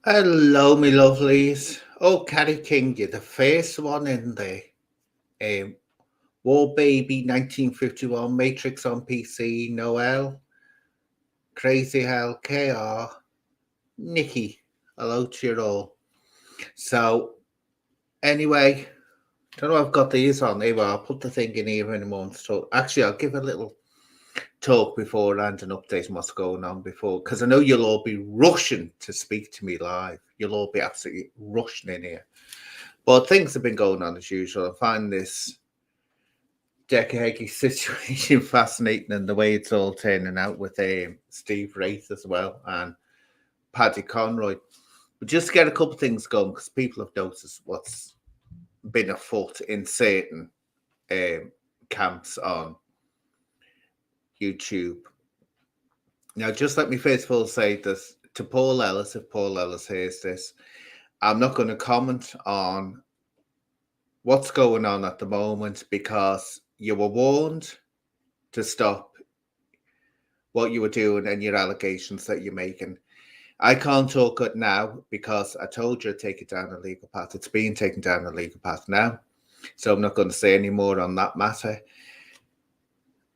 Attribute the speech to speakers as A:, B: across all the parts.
A: Hello, me lovelies. Oh, Carrie King, you're the first one in there. Um, War Baby 1951, Matrix on PC, Noel, Crazy Hell, KR, Nikki. Hello to you all. So, anyway, don't know if I've got these on here, but I'll put the thing in here in a moment. So, actually, I'll give a little talk beforehand and update on what's going on before, because I know you'll all be rushing to speak to me live. You'll all be absolutely rushing in here. But things have been going on as usual. I find this Decca situation fascinating and the way it's all turning out with Steve Wraith as well and Paddy Conroy. But just to get a couple of things going because people have noticed what's been afoot in certain um, camps on YouTube. Now, just let me first of all say this to Paul Ellis, if Paul Ellis hears this. I'm not going to comment on what's going on at the moment because you were warned to stop what you were doing and your allegations that you're making. I can't talk it now because I told you to take it down a legal path. It's being taken down a legal path now. So I'm not going to say any more on that matter.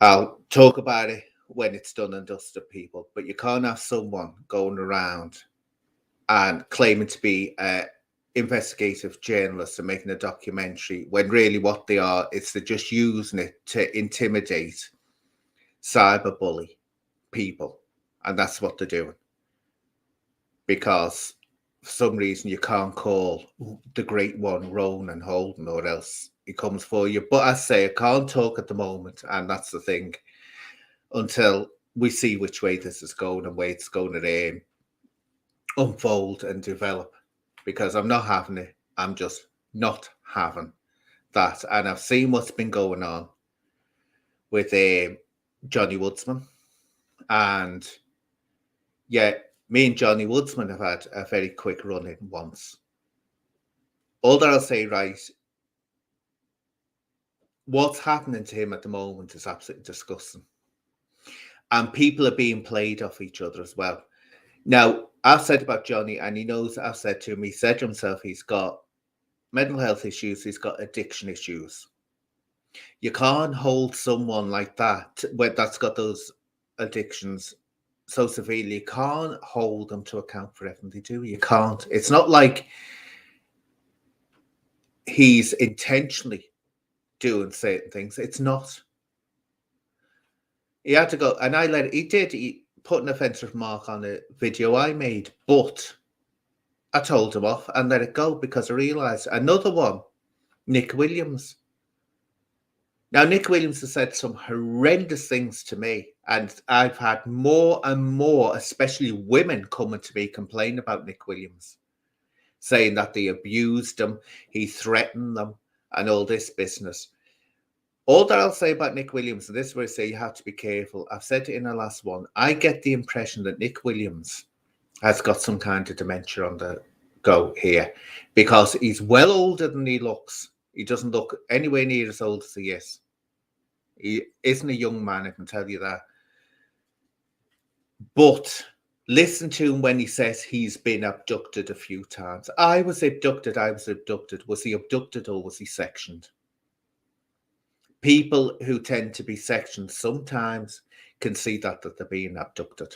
A: I'll talk about it when it's done and dusted, people. But you can't have someone going around and claiming to be an investigative journalist and making a documentary when really what they are is they're just using it to intimidate, cyberbully people. And that's what they're doing. Because for some reason you can't call the great one Ronan Holden or else he comes for you. But I say I can't talk at the moment, and that's the thing, until we see which way this is going and where it's going to unfold and develop. Because I'm not having it. I'm just not having that. And I've seen what's been going on with Johnny Woodsman. And yeah, me and Johnny Woodsman have had a very quick run in once. All that I'll say, right, what's happening to him at the moment is absolutely disgusting. And people are being played off each other as well. Now, I've said about Johnny, and he knows I've said to him, he said to himself, he's got mental health issues, he's got addiction issues. You can't hold someone like that, that's got those addictions so severely, you can't hold them to account for everything they do. You can't. It's not like he's intentionally doing certain things. It's not. He had to go, and I let it, he put an offensive mark on a video I made, but I told him off and let it go because I realised another one, Nick Williams. Now, Nick Williams has said some horrendous things to me, and I've had more and more, especially women, coming to me complaining about Nick Williams, saying that they abused him, he threatened them, and all this business. All that I'll say about Nick Williams, and this is where I say you have to be careful. I've said it in the last one. I get the impression that Nick Williams has got some kind of dementia on the go here because he's well older than he looks. He doesn't look anywhere near as old as he is. He isn't a young man, I can tell you that. But listen to him when he says he's been abducted a few times. I was abducted. Was he abducted or was he sectioned? People who tend to be sectioned sometimes can see that they're being abducted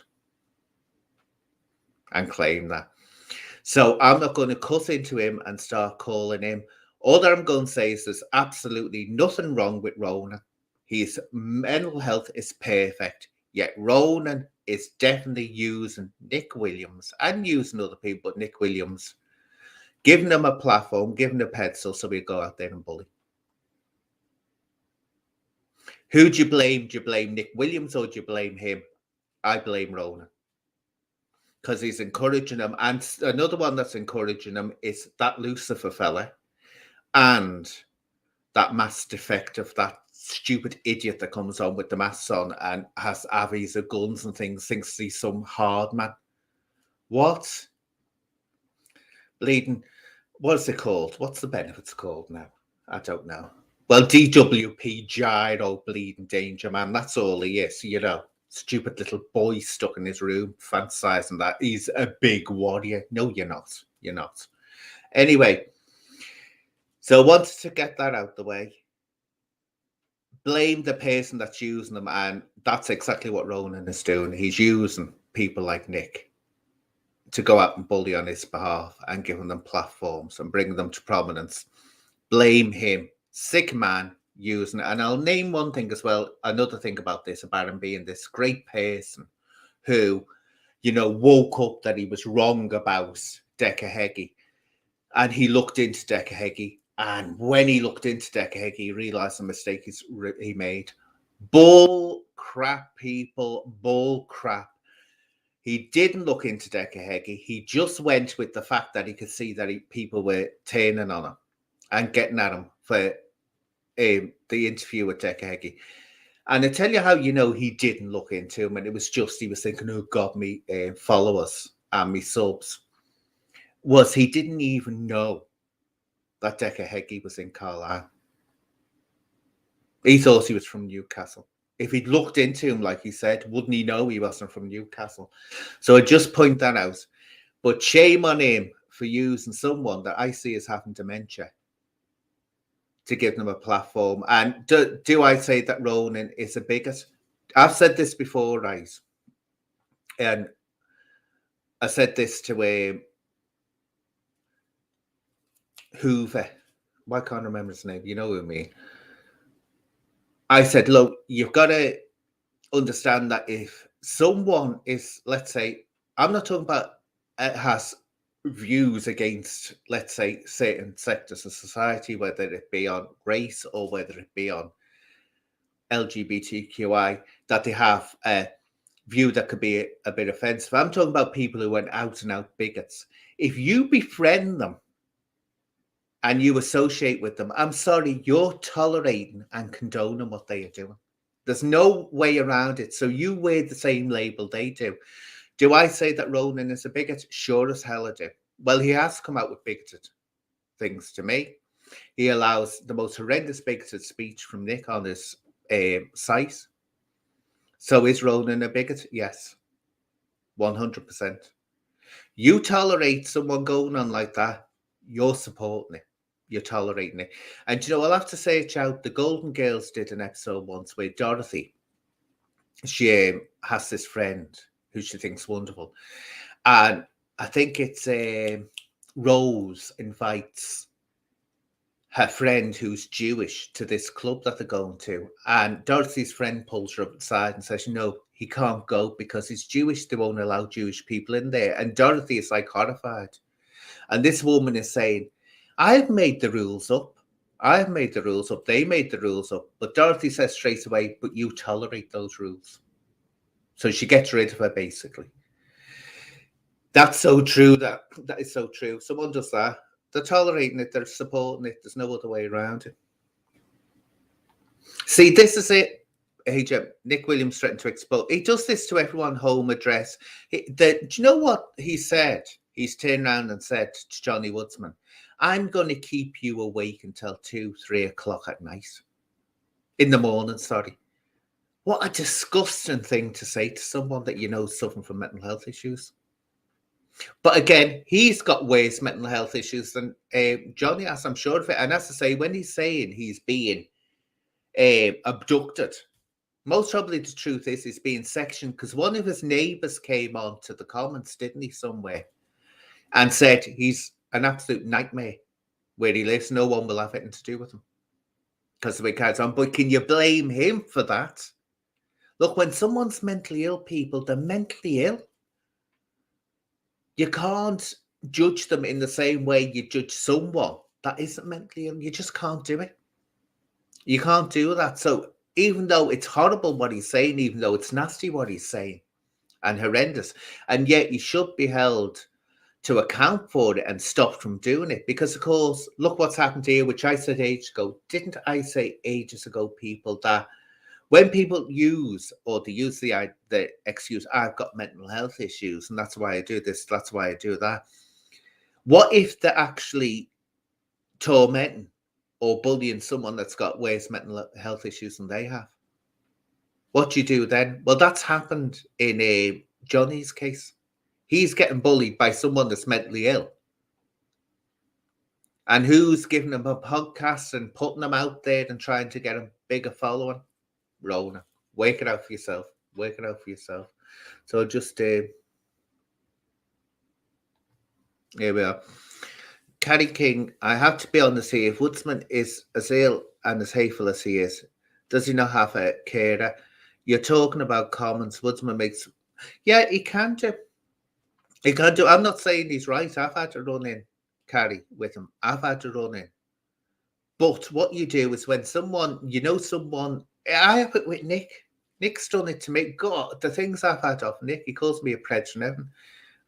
A: and claim that. So I'm not going to cut into him and start calling him. All that I'm going to say is there's absolutely nothing wrong with Ronan. His mental health is perfect. Yet Ronan is definitely using Nick Williams and using other people, but Nick Williams, giving them a platform, giving a pedestal so we go out there and bully. Who do you blame? Do you blame Nick Williams or do you blame him? I blame Ronan. Because he's encouraging him. And another one that's encouraging him is that Lucifer fella and that mass defective, that stupid idiot that comes on with the masks on and has avies of guns and things, thinks he's some hard man. What? Bleeding, what is it called? What's the benefits called now? I don't know. Well, DWP, gyro, bleeding danger man. That's all he is, you know. stupid little boy stuck in his room, fantasizing that he's a big warrior. No, you're not. You're not. Anyway, so I wanted to get that out the way. Blame the person that's using them, and that's exactly what Ronan is doing. He's using people like Nick to go out and bully on his behalf and giving them platforms and bringing them to prominence. Blame him. Sick man using it. And I'll name one thing as well, another thing about this, about him being this great person who, you know, woke up that he was wrong about Decca Heggie. And he looked into Decca Heggie. And when he looked into Decca Heggie, he realised the mistake he made. Bull crap, people. Bull crap. He didn't look into Decca Heggie. He just went with the fact that he could see that people were turning on him and getting at him for the interview with Decca Heggie. And I tell you how you know he didn't look into him, and it was just he was thinking, oh God, me followers and me subs. Was he didn't even know that Decca Heggie was in Carlisle. He thought he was from Newcastle. If he'd looked into him, like he said, wouldn't he know he wasn't from Newcastle? So I just point that out. But shame on him for using someone that I see as having dementia to give them a platform. And do I say that Ronan is a bigot? I've said this before, right? And I said this to Hoover. Why can't I remember his name? You know who I mean. I said, look, you've got to understand that if someone is, let's say, I'm not talking about has views against, let's say, certain sectors of society, whether it be on race or whether it be on LGBTQI, that they have a view that could be a bit offensive. I'm talking about people who went out and out bigots. If you befriend them and you associate with them, I'm sorry, you're tolerating and condoning what they are doing. There's no way around it. So you wear the same label they do. Do I say that Ronan is a bigot? Sure as hell I do. Well, he has come out with bigoted things to me. He allows the most horrendous bigoted speech from Nick on his site. So is Ronan a bigot? Yes, 100%. You tolerate someone going on like that, you're supporting it. You're tolerating it. And you know, I'll have to say it out. The Golden Girls did an episode once where Dorothy, she has this friend who she thinks wonderful. And I think it's Rose invites her friend who's Jewish to this club that they're going to. And Dorothy's friend pulls her aside and says, no, he can't go because he's Jewish. They won't allow Jewish people in there. And Dorothy is like horrified. And this woman is saying, I've made the rules up. I've made the rules up. They made the rules up. But Dorothy says straight away, but you tolerate those rules. So she gets rid of her, basically. That's so true. That is so true. Someone does that. They're tolerating it. They're supporting it. There's no other way around it. See, this is it. Nick Williams threatened to expose. He does this to everyone. Home address. Do you know what he said? He's turned around and said to Johnny Woodsman, I'm going to keep you awake until 2, 3 o'clock at night. In the morning, sorry. What a disgusting thing to say to someone that you know is suffering from mental health issues. But again, he's got worse mental health issues than Johnny has, I'm sure of it. And as I say, when he's saying he's being abducted, most probably the truth is he's being sectioned because one of his neighbours came on to the comments, didn't he, somewhere, and said he's an absolute nightmare where he lives. No one will have anything to do with him because the way he carries on. But can you blame him for that? Look, when someone's mentally ill, people, they're mentally ill. You can't judge them in the same way you judge someone that isn't mentally ill. You just can't do it. You can't do that. So even though it's horrible what he's saying, even though it's nasty what he's saying and horrendous, and yet he should be held to account for it and stopped from doing it. Because, of course, look what's happened here, which I said ages ago. Didn't I say ages ago, people, that when people use the excuse, I've got mental health issues and that's why I do this, that's why I do that. What if they're actually tormenting or bullying someone that's got worse mental health issues than they have? What do you do then? Well, that's happened in Johnny's case. He's getting bullied by someone that's mentally ill. And who's giving him a podcast and putting him out there and trying to get a bigger following? Rona. Wake it out for yourself. Wake it out for yourself. So just here we are. Caddy King, I have to be honest here. If Woodsman is as ill and as hateful as he is, does he not have a carer? You're talking about comments. Woodsman makes, yeah, he can do. He can do. I'm not saying he's right. I've had to run in, Carrie, with him. I've had to run in. But what you do is when someone, someone, I have it with Nick. Nick's done it to me. God, the things I've had off Nick, he calls me a predator in heaven.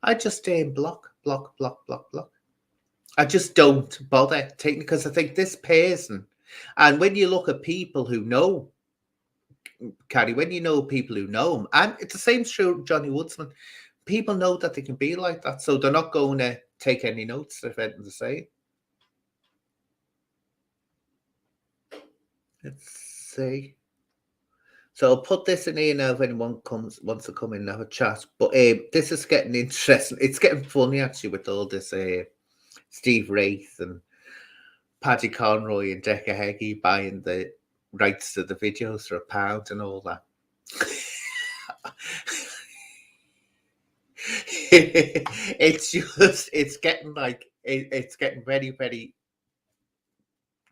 A: I just block. I just don't bother taking, because I think this person, and when you look at people who know, Carrie, when you know people who know him, and it's the same true Johnny Woodsman, people know that they can be like that, so they're not going to take any notes of anything to say. Let's see. So I'll put this in here now if anyone wants to come in and have a chat. But this is getting interesting. It's getting funny actually with all this Steve Wraith and Paddy Conroy and Decca Heggie buying the rights to the videos for £1 and all that. it's getting like it's getting very, very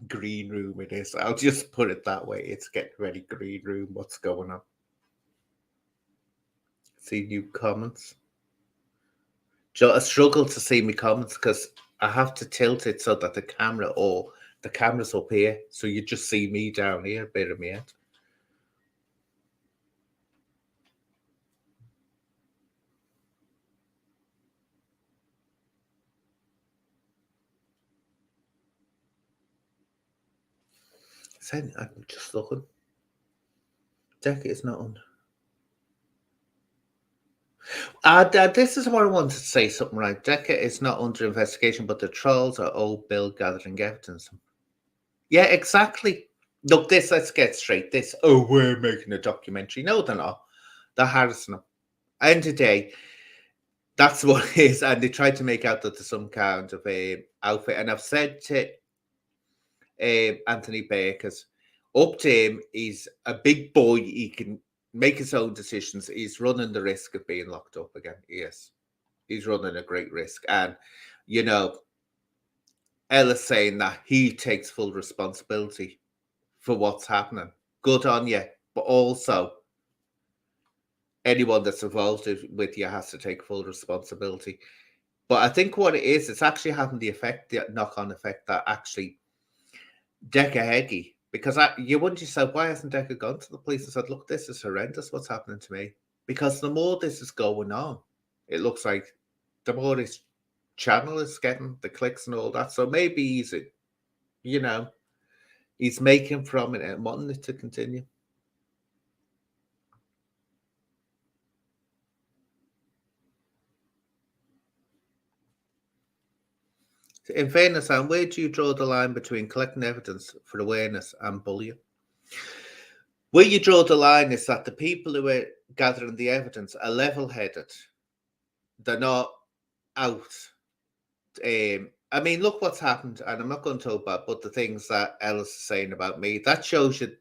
A: green room. It is. I'll just put it that way. It's getting very green room. What's going on? See new comments. So I struggle to see my comments because I have to tilt it so that the camera's up here, so you just see me down here, a bit of me head. I'm just looking. Decca is not on. This is what I wanted to say something right. Decca is not under investigation, but the trolls are old Bill gathering evidence. Yeah, exactly. Look, let's get straight. We're making a documentary. No, they're not. They're harassing them. End of the day, that's what it is. And they tried to make out that there's some kind of a outfit. And I've said to Anthony Bakers, up to him, he's a big boy. He can make his own decisions. He's running the risk of being locked up again. Yes, he's running a great risk. And, Ella's saying that he takes full responsibility for what's happening. Good on you. But also, anyone that's involved with you has to take full responsibility. But I think what it is, it's actually having the knock-on effect that actually Decca Heggie, because you wonder yourself, why hasn't Decca gone to the police and said, look, this is horrendous, what's happening to me? Because the more this is going on, it looks like the more this channel is getting the clicks and all that. So maybe he's making from it and wanting it to continue. In fairness, Anne, where do you draw the line between collecting evidence for awareness and bullying? Where you draw the line is that the people who are gathering the evidence are level-headed. They're not out. I mean, look what's happened, and I'm not going to talk about, but the things that Ellis is saying about me, that shows you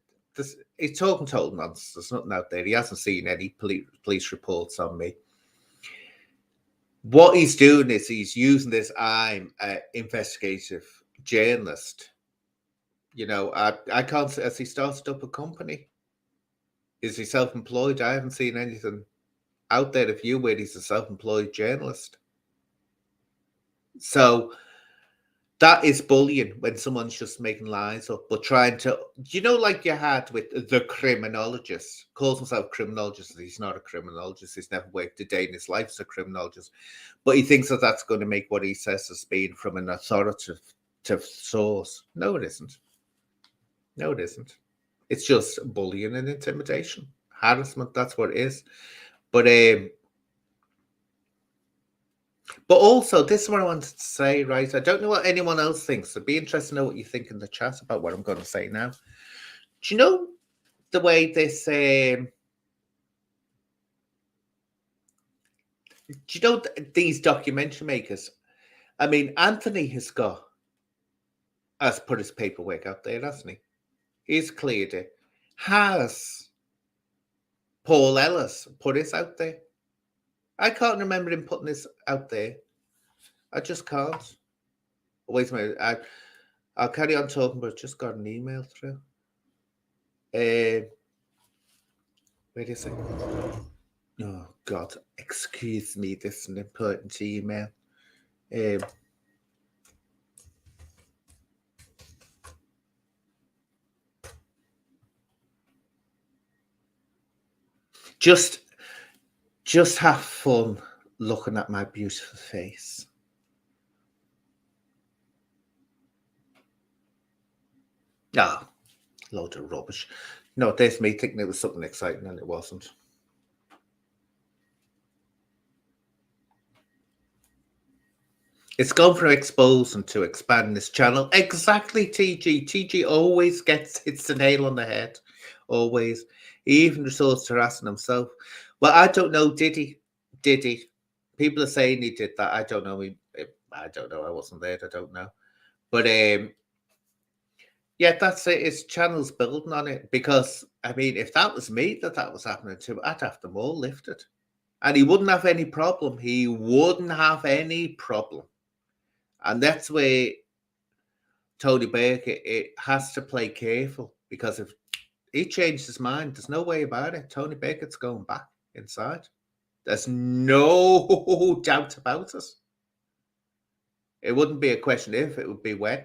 A: he's talking total nonsense. There's nothing out there. He hasn't seen any police reports on me. What he's doing is he's using this. I'm an investigative journalist. I can't. Has he started up a company? Is he self-employed? I haven't seen anything out there of you where he's a self-employed journalist. So that is bullying when someone's just making lies up, but trying to, like you had with the criminologist, calls himself a criminologist. He's not a criminologist. He's never worked a day in his life as a criminologist, but he thinks that that's going to make what he says as being from an authoritative source. No, it isn't. No, it isn't. It's just bullying and intimidation, harassment. That's what it is. But also, this is what I wanted to say, right? I don't know what anyone else thinks. It'd be interesting to know what you think in the chat about what I'm going to say now. Do you know the way this Do you know these documentary makers? I mean, Anthony has put his paperwork out there, hasn't he? He's cleared it. Has Paul Ellis put his out there? I can't remember him putting this out there. I just can't. Wait a minute. I'll carry on talking, but I just got an email through. Wait a second. Oh, God. Excuse me. This is an important email. Just have fun looking at my beautiful face. Ah, load of rubbish. No, there's me thinking it was something exciting and it wasn't. It's gone from exposing to expanding this channel. Exactly, TG. TG always hits the nail on the head. Always. He even resorts to harassing himself. Well, I don't know. Did he? Did he? People are saying he did that. I don't know. I don't know. I wasn't there. I don't know. But yeah, that's it. His channel's building on it because I mean, if that was me that was happening to, I'd have them all lifted, and he wouldn't have any problem. He wouldn't have any problem. And that's where Tony Baker it has to play careful because if he changed his mind, there's no way about it. Tony Baker's going back inside. There's no doubt about it. It wouldn't be a question if, it would be when.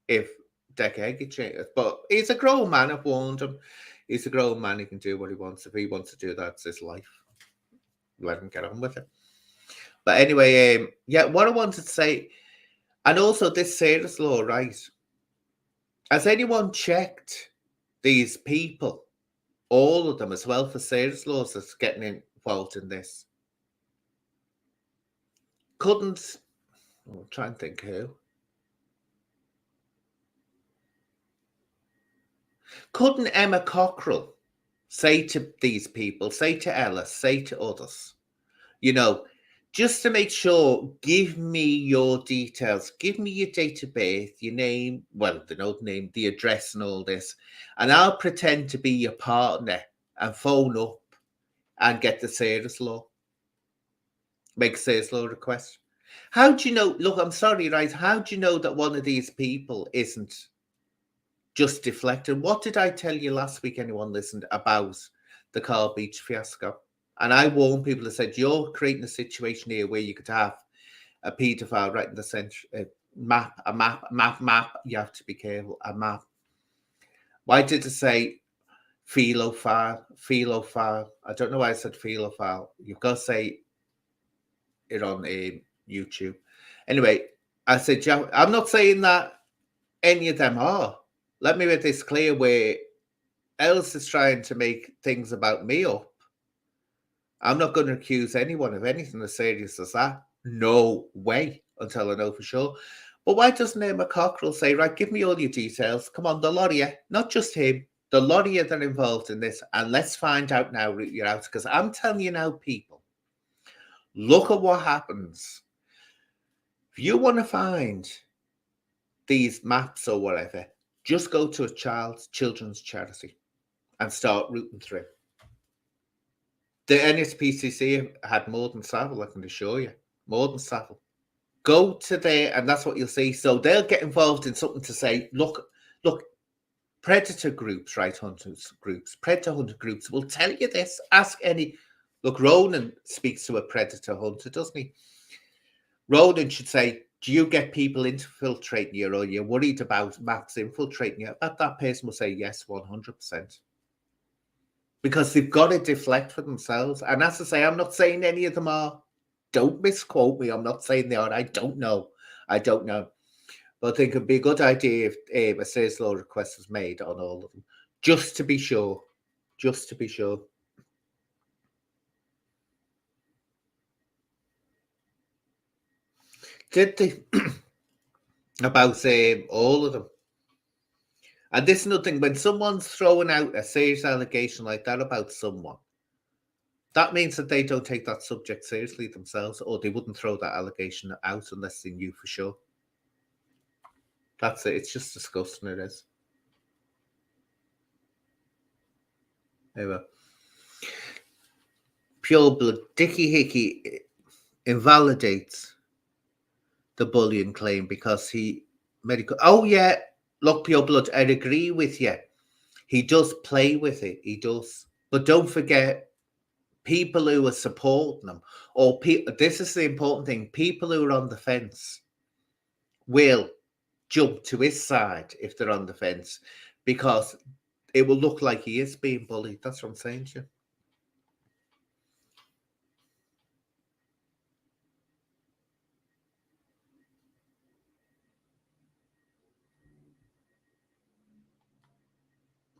A: If Decca changes. But he's a grown man, I've warned him. He's a grown man, he can do what he wants. If he wants to do that, it's his life. Let him get on with it. But anyway, yeah, what I wanted to say, and also this Sarah's law, right? Has anyone checked these people, all of them, as well for Sarah's laws that's getting involved in this? Couldn't, I'm trying to think who. Couldn't Emma Cockrell say to these people, say to Ellis, say to others, you know, just to make sure, give me your details, give me your date of birth, your name, well, the no name, the address and all this, and I'll pretend to be your partner and phone up and get the Sarah's law. Make Sarah's law request. How do you know, look, I'm sorry, right, how do you know that one of these people isn't just deflecting? What did I tell you last week, anyone listened, about the Carl Beach fiasco? And I warned people, I said, you're creating a situation here where you could have a paedophile right in the center, a map. You have to be careful, a map. Why did I say philophile? I don't know why I said philophile. You've got to say it on YouTube. Anyway, I said, yeah, I'm not saying that any of them are. Let me make this clear, where else is trying to make things about me up. I'm not going to accuse anyone of anything as serious as that. No way, until I know for sure. But why doesn't Emma Cockrell say, right, give me all your details. Come on, the lot of you, not just him, the lot of you that are involved in this, and let's find out now, root you out. Because I'm telling you now, people, look at what happens. If you want to find these maps or whatever, just go to a children's charity and start rooting through. The NSPCC had more than Savile, I can assure you. More than Savile. Go to there, and that's what you'll see. So they'll get involved in something to say, look, predator groups, right, hunters groups, predator hunter groups will tell you this. Ask any. Look, Ronan speaks to a predator hunter, doesn't he? Ronan should say, do you get people infiltrating you, or you're worried about maps infiltrating you? I bet that person will say yes, 100%. Because they've got to deflect for themselves. And as I say, I'm not saying any of them are. Don't misquote me. I'm not saying they are. I don't know. But I think it'd be a good idea if a sales law request was made on all of them, just to be sure. Just to be sure. Did they? About all of them. And this is another thing, when someone's throwing out a serious allegation like that about someone, That means that they don't take that subject seriously themselves, or they wouldn't throw that allegation out unless they knew for sure. That's it. It's just disgusting. It is. Anyway, pure blood. Dickie Hickey invalidates the bullying claim because he medical. Oh yeah, look, pure blood. I'd agree with you. He does play with it. He does, but don't forget people who are supporting him, or this is the important thing: people who are on the fence will jump to his side if they're on the fence because it will look like he is being bullied. That's what I'm saying to you.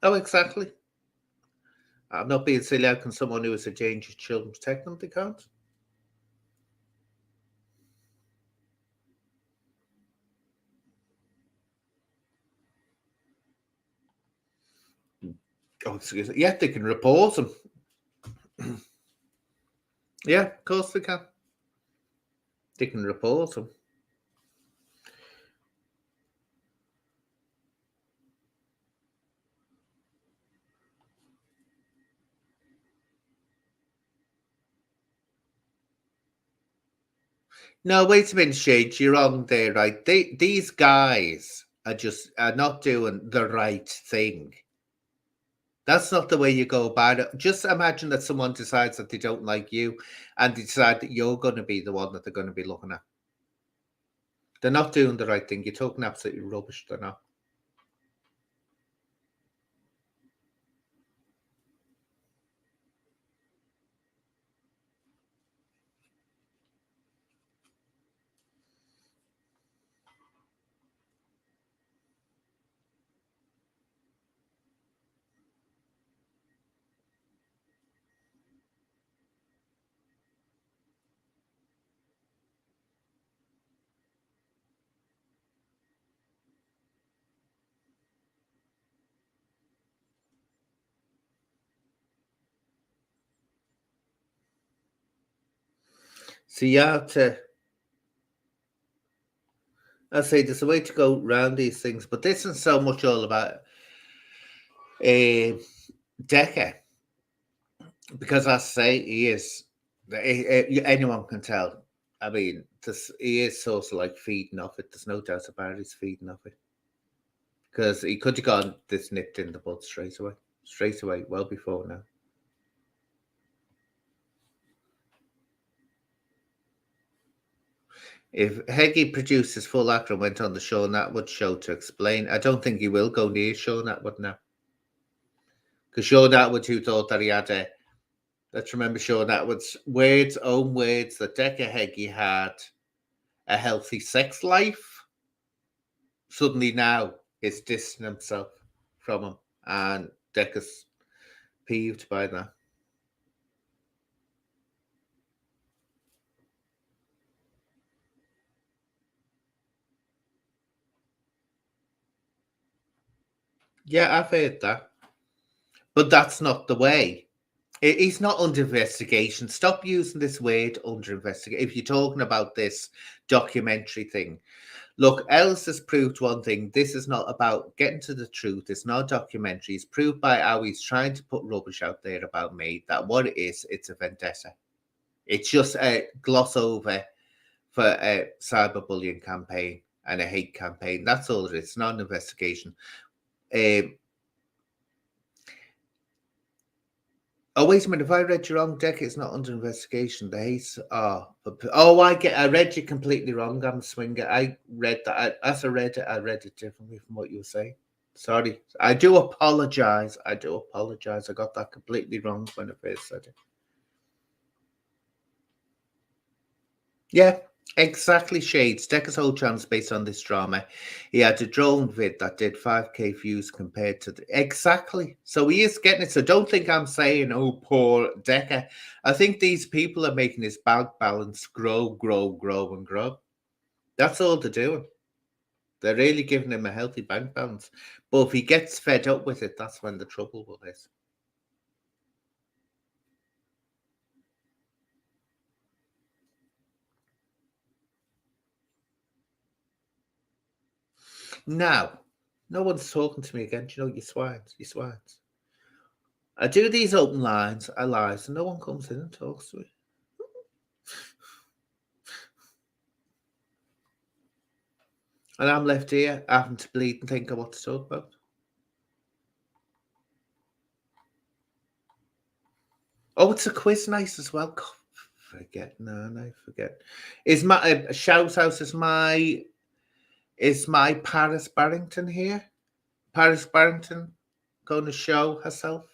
A: Oh, exactly. I'm not being silly. How can someone who is a danger to children protect them? They can't. Oh, excuse me. Yeah, they can report them. Yeah, of course they can. They can report them. No, wait a minute, Shade. You're wrong there, right? These guys are not doing the right thing. That's not the way you go about it. Just imagine that someone decides that they don't like you and they decide that you're going to be the one that they're going to be looking at. They're not doing the right thing. You're talking absolutely rubbish. They're not. So you have to, I say there's a way to go around these things, but this isn't so much all about Decca, because I say he is, anyone can tell. I mean, he is sort of like feeding off it. There's no doubt about it. He's feeding off it. Because he could have gotten this nipped in the bud straight away, well before now. If Heggie produced his full actor and went on the Sean Atwood show to explain, I don't think he will go near Sean Atwood now. Because Sean Atwood, who thought that he had let's remember Sean Atwood's own words, that Decca Heggie had a healthy sex life. Suddenly now is distancing himself from him, and Decca's peeved by that. Yeah, I've heard that. But that's not the way. He's not under investigation. Stop using this word under investigation. If you're talking about this documentary thing, look, Ellis has proved one thing. This is not about getting to the truth. It's not a documentary. It's proved by how he's trying to put rubbish out there about me, that what it is, it's a vendetta. It's just a gloss over for a cyberbullying campaign and a hate campaign. That's all it is. It's not an investigation. Oh, wait a minute. If I read you wrong, Deck, it's not under investigation. The hates are. Oh, I read you completely wrong. I'm a swinger. I read that. As I read it differently from what you were saying. Sorry. I do apologize. I got that completely wrong when I first said it. Yeah, exactly, Shades. Decker's whole chance based on this drama. He had a drone vid that did 5k views compared to exactly. So he is getting it. So don't think I'm saying, oh, poor Decker. I think these people are making his bank balance grow, and grow. That's all they're doing. They're really giving him a healthy bank balance. But if he gets fed up with it, that's when the trouble will hit. Now, no one's talking to me again. Do you know, you swines, you swines. I do these open lines, I lies, and no one comes in and talks to me. And I'm left here having to bleed and think of what to talk about. Oh, it's a quiz night as well. God, forget, no, forget. Is my shout out? Is my Paris Barrington here? Paris Barrington going to show herself?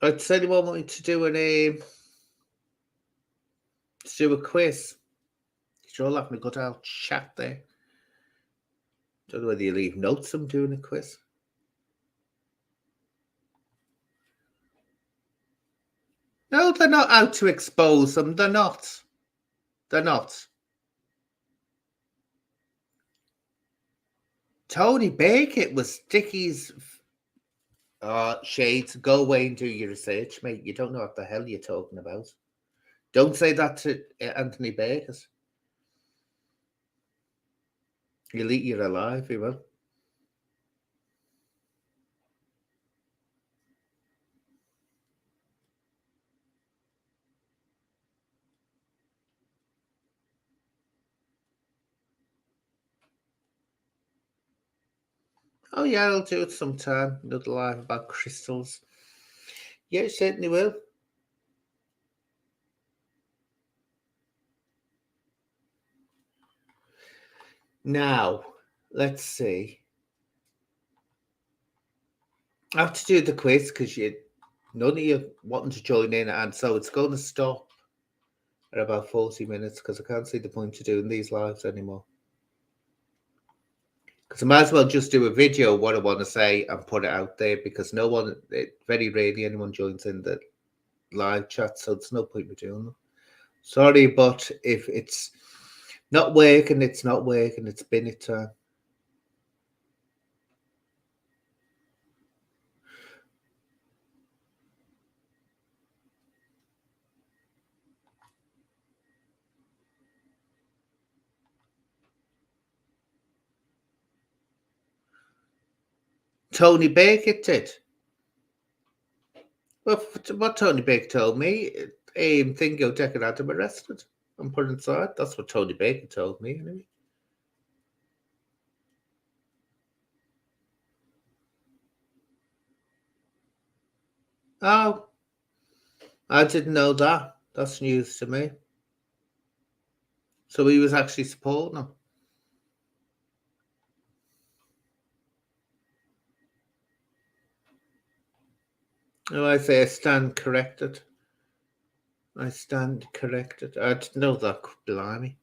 A: Does anyone want me to do a quiz? You're all having a good old chat there. Don't know whether you leave notes. I'm doing a quiz. No, they're not out to expose them. They're not. They're not. Tony Beckett was Dickie's shades. Go away and do your research, mate. You don't know what the hell you're talking about. Don't say that to Anthony Beckett. You'll eat you alive, he will. Oh, yeah, I'll do it sometime. Another live about crystals. Yeah, it certainly will. Now, let's see. I have to do the quiz because none of you wanting to join in, and so it's going to stop at about 40 minutes because I can't see the point of doing these lives anymore. Because I might as well just do a video of what I want to say and put it out there because very rarely anyone joins in the live chat, so there's no point in doing them. Sorry, but if it's not working, it's not working. It's been it time. Tony Beckett did. Well, what Tony Baker told me, Thingo Decker had him arrested and put inside. That's what Tony Baker told me, anyway. Oh, I didn't know that. That's news to me. So he was actually supporting him. Oh, I say I stand corrected. I stand corrected. I didn't know that. Blimey.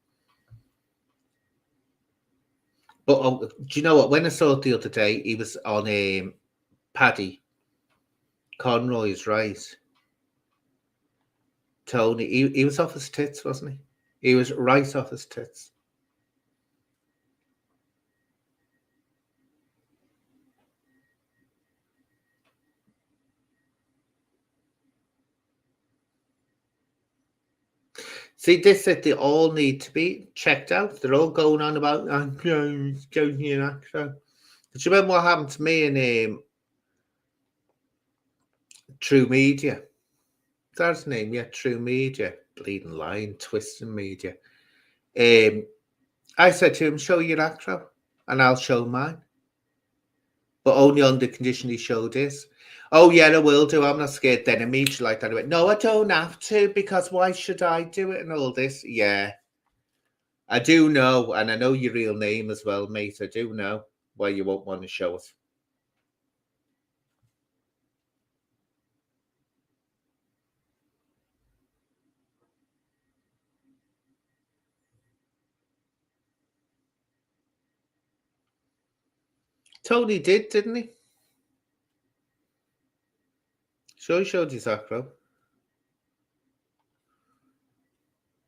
A: But do you know what? When I saw it the other day, he was on Paddy Conroy's right. Tony, he was off his tits, wasn't he? He was right off his tits. See, this it. They all need to be checked out. They're all going on about going here and that. Do you remember what happened to me in True Media? That's his name, yeah, True Media. Bleeding lying, twisting media. I said to him, show your acro and I'll show mine. But only on the condition he showed his. Oh, yeah, I will do. I'm not scared. Then immediately like that, I went, no, I don't have to because why should I do it and all this? Yeah. I do know, and I know your real name as well, mate. I do know why you won't want to show us. Tony did, didn't he? Sure, he showed his acro.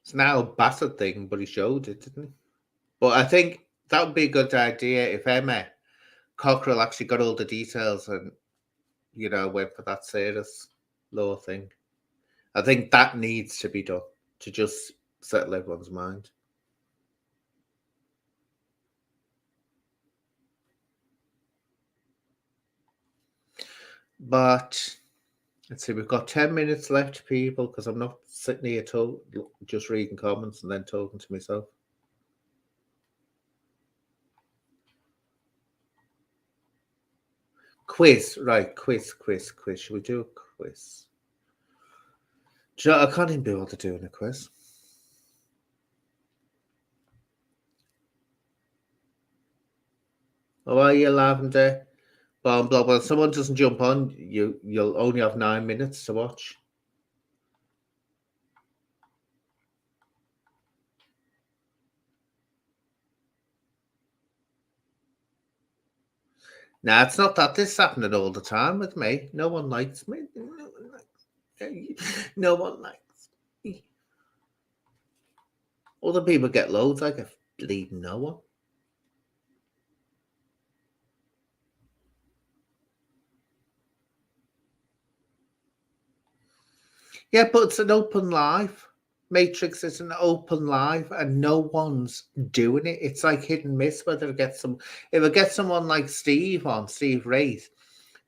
A: It's now a battered thing, but he showed it, didn't he? But I think that would be a good idea if Emma Cockrell actually got all the details and, went for that serious law thing. I think that needs to be done to just settle everyone's mind. But let's see, we've got 10 minutes left, people, because I'm not sitting here just reading comments and then talking to myself. Quiz, right? Quiz. Should we do a quiz? Do you know, I can't even be able to do a quiz. How are you, Lavender? Well, someone doesn't jump on, you'll only have 9 minutes to watch. Now, it's not that this is happening all the time with me. No one likes me. No one likes me. Other people get loads. I get bleeding no one. Yeah, but it's an open live. Matrix is an open live and no one's doing it. It's like hit and miss whether it gets some. If it gets someone like Steve Wraith,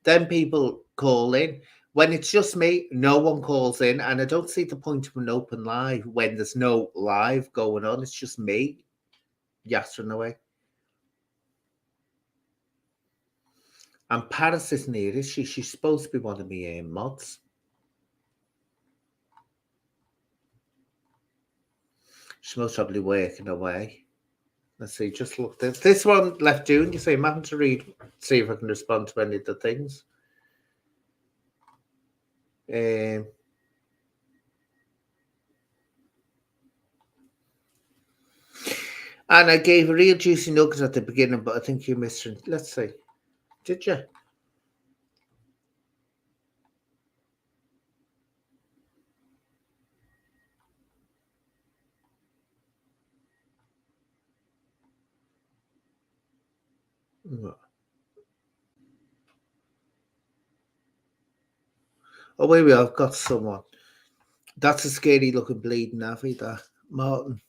A: then people call in. When it's just me, no one calls in, and I don't see the point of an open live when there's no live going on. It's just me yassering away. And Paris isn't here, is she? She's supposed to be one of my mods. She's most probably working away. Let's see, just look. This one left June. You say I'm having to read, see if I can respond to any of the things. And I gave a real juicy nugget at the beginning, but I think you missed it. Let's see. Did you? Oh, wait, I've got someone. That's a scary looking bleeding navi, that Martin.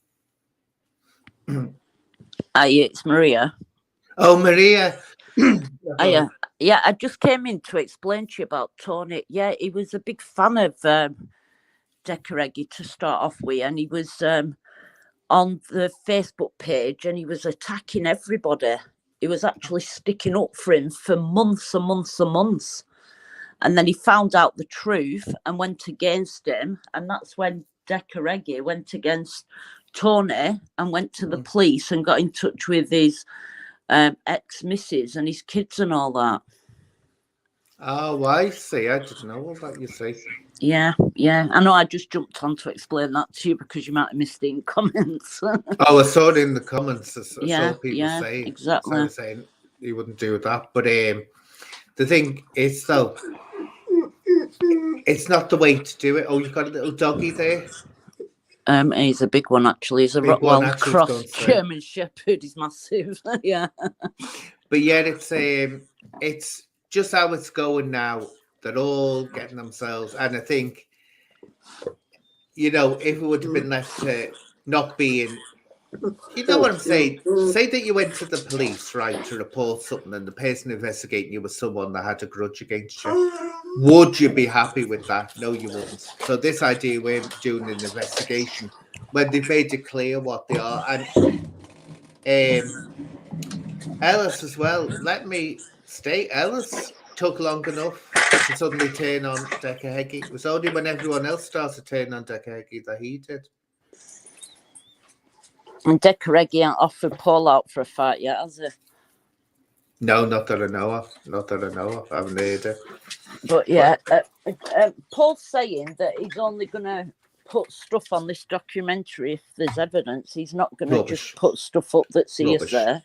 B: It's Maria.
A: Oh, Maria.
B: Yeah, I just came in to explain to you about Tony. Yeah, he was a big fan of Decca to start off with, and he was on the Facebook page and he was attacking everybody. He was actually sticking up for him for months and months and months. And then he found out the truth and went against him. And that's when Decca went against Tony and went to the police and got in touch with his ex-missus and his kids and all that.
A: Oh, I see. I didn't know all that, you see.
B: Yeah. I know I just jumped on to explain that to you because you might have missed it in comments.
A: Oh, I saw it in the comments. I saw people say
B: exactly.
A: So saying he wouldn't do that. But the thing is, though, it's not the way to do it. Oh, you've got a little doggy there?
B: He's a big one, actually. He's a Rottweiler cross German Shepherd. He's massive. Yeah.
A: But yet it's just how it's going now. They're all getting themselves. And I think, if it would have been left to not being... You know what I'm saying? Say that you went to the police, right, to report something and the person investigating you was someone that had a grudge against you. Would you be happy with that? No, you wouldn't. So this idea we're doing an investigation when they've made it clear what they are. And Ellis as well, let me state, Ellis took long enough to suddenly turn on Decca Heggie. It was only when everyone else started turning on Decca Heggie that he did.
B: And Decca ain't offered Paul out for a fight yet, has he?
A: No, not that I know of. I haven't heard it.
B: But yeah, Paul's saying that he's only going to put stuff on this documentary if there's evidence. He's not going to just put stuff up that's there.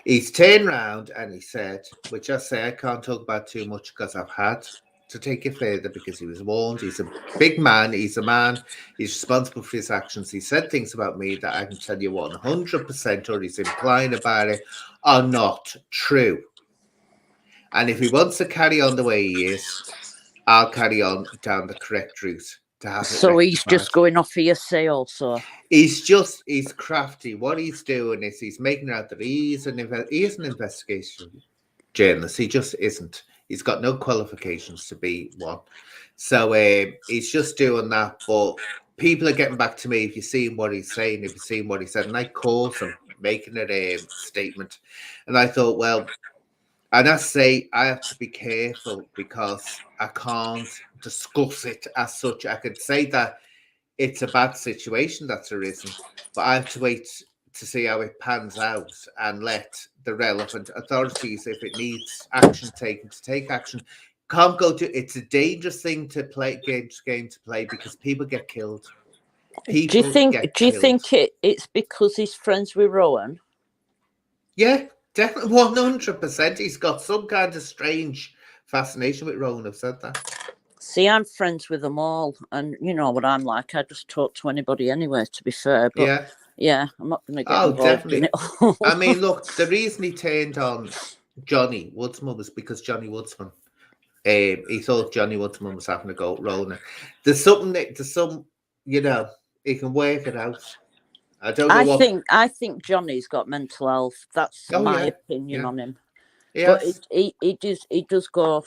A: He's turned around and he said, which I say I can't talk about too much because I've had to take it further because he was warned. He's a big man. He's a man. He's responsible for his actions. He said things about me that I can tell you 100%, or he's implying about it, are not true. And if he wants to carry on the way he is, I'll carry on down the correct route to have it
B: So he's
A: rectified.
B: just going off for your say also.
A: He's crafty. What he's doing is he's making out that he is an investigation journalist. He just isn't. He's got no qualifications to be one. So he's just doing that. But people are getting back to me if you've seen what he's saying, if you've seen what he said. And I caught him making it a statement. And I thought, well, and I say I have to be careful because I can't discuss it as such. I could say that it's a bad situation that's arisen, but I have to wait to see how it pans out and let the relevant authorities, if it needs action taken, to take action. Can't go to. It's a dangerous thing to play game to play because people get killed.
B: Do you think it's because he's friends with Rowan?
A: Yeah, definitely 100%. He's got some kind of strange fascination with Rowan. I've said that.
B: See, I'm friends with them all, and you know what I'm like. I just talk to anybody anyway, to be fair. But yeah, I'm not going to get involved
A: definitely.
B: in it all.
A: I mean, look, the reason he turned on Johnny Woodsman was because Johnny Woodsman, he thought Johnny Woodsman was having a go at Ronan. There's some, you know, he can work it out. I don't know.
B: I think Johnny's got mental health. That's my opinion on him.
A: Yes.
B: But he does go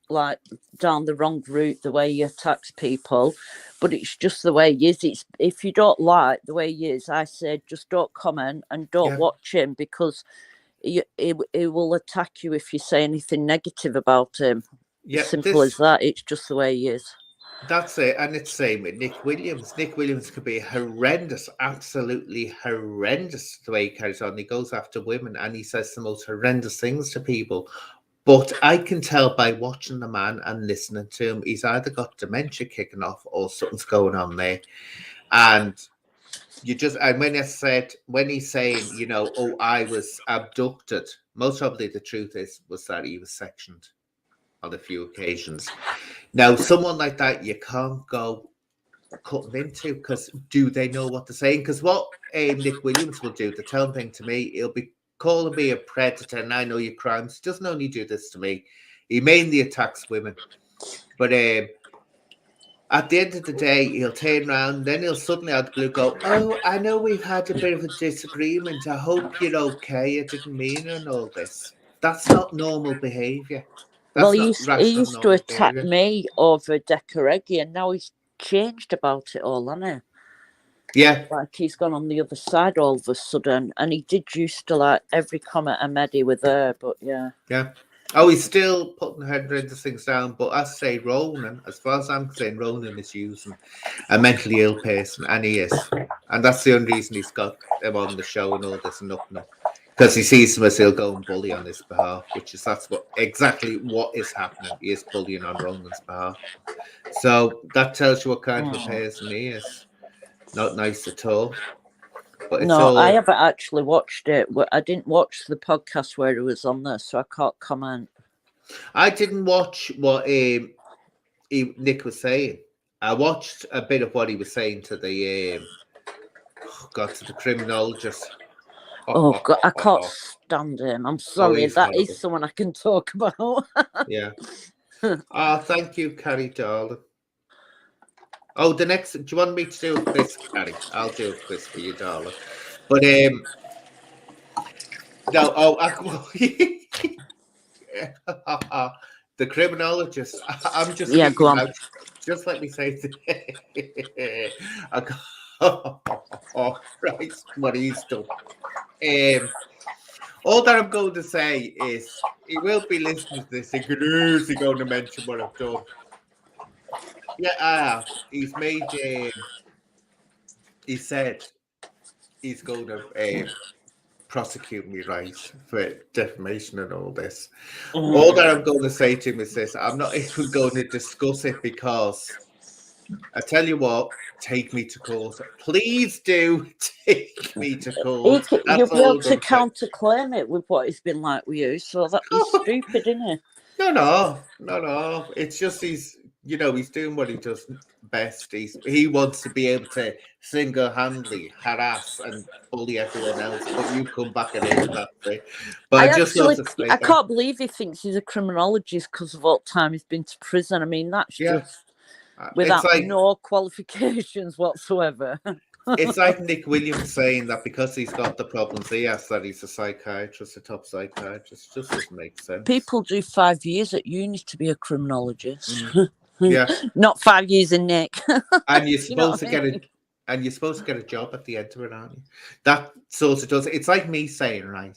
B: like down the wrong route the way he attacks people, but it's just the way he is. If you don't like the way he is, I say just don't comment and don't watch him, because he will attack you if you say anything negative about him. Simple as that. It's just the way he is.
A: That's it. And it's the same with Nick Williams. Nick Williams could be horrendous, absolutely horrendous the way he carries on. He goes after women and he says the most horrendous things to people. But I can tell by watching the man and listening to him, he's either got dementia kicking off or something's going on there. And when he's saying, you know, oh, I was abducted, most probably the truth was that he was sectioned on a few occasions. Now, someone like that, you can't go cutting into, because do they know what they're saying? Because what Nick Williams will do, the telling thing to me, he'll be calling me a predator and I know your crimes. He doesn't only do this to me. He mainly attacks women. But at the end of the day, he'll turn around, then he'll suddenly out of the blue go, oh, I know we've had a bit of a disagreement. I hope you're okay. I didn't mean it and all this. That's not normal behaviour.
B: Well, he used to attack me over Decca Eggy, and now he's changed about it all, hasn't
A: he? Yeah.
B: Like he's gone on the other side all of a sudden, and he did used to like every comment I made with her, but yeah.
A: Yeah. Oh, he's still putting horrendous things down, but I say Ronan, as far as I'm concerned, Ronan is using a mentally ill person, and he is. And that's the only reason he's got him on the show and all this and up. Because he sees him as he'll go and bully on his behalf, that's exactly what is happening. He is bullying on Ronan's behalf. So that tells you what kind of a person he is. Not nice at all. But
B: I haven't actually watched it. I didn't watch the podcast where he was on there, so I can't comment.
A: I didn't watch what Nick was saying. I watched a bit of what he was saying to the to the criminologist.
B: Oh God, I can't stand him. I'm sorry. That is someone I can talk about.
A: Yeah. Thank you, Carrie, darling. Oh, do you want me to do a quiz, Carrie? I'll do a quiz for you, darling. But the criminologist. I'm just
B: go on.
A: Just let me say. Right, what he's done. All that I'm going to say is he will be listening to this. Is he going to mention what I've done? Yeah, he's made. He said he's going to prosecute me, right, for defamation and all this. All that I'm going to say to him is this: I'm not even going to discuss it, because I tell you what, take me to court. Please do take me to court.
B: You'll be able to counterclaim it with what it's been like with you. So that is stupid, isn't it?
A: No. It's just he's doing what he does best. He wants to be able to single-handedly harass and bully everyone else, but you come back at him. That's it. But I just want to say
B: I
A: that,
B: can't believe he thinks he's a criminologist because of what time he's been to prison. I mean, that's
A: yeah,
B: just
A: it's
B: without
A: like
B: no qualifications whatsoever.
A: it's like Nick Williams saying that because he's got the problems he has, that he's a psychiatrist, a top psychiatrist. Just doesn't make sense.
B: People do 5 years at uni to be a criminologist.
A: Yeah,
B: Not 5 years in Nick.
A: and you're
B: You know
A: supposed
B: what
A: to
B: I
A: get
B: mean?
A: a job at the end of it, aren't you? That sort of does. It's like me saying, right,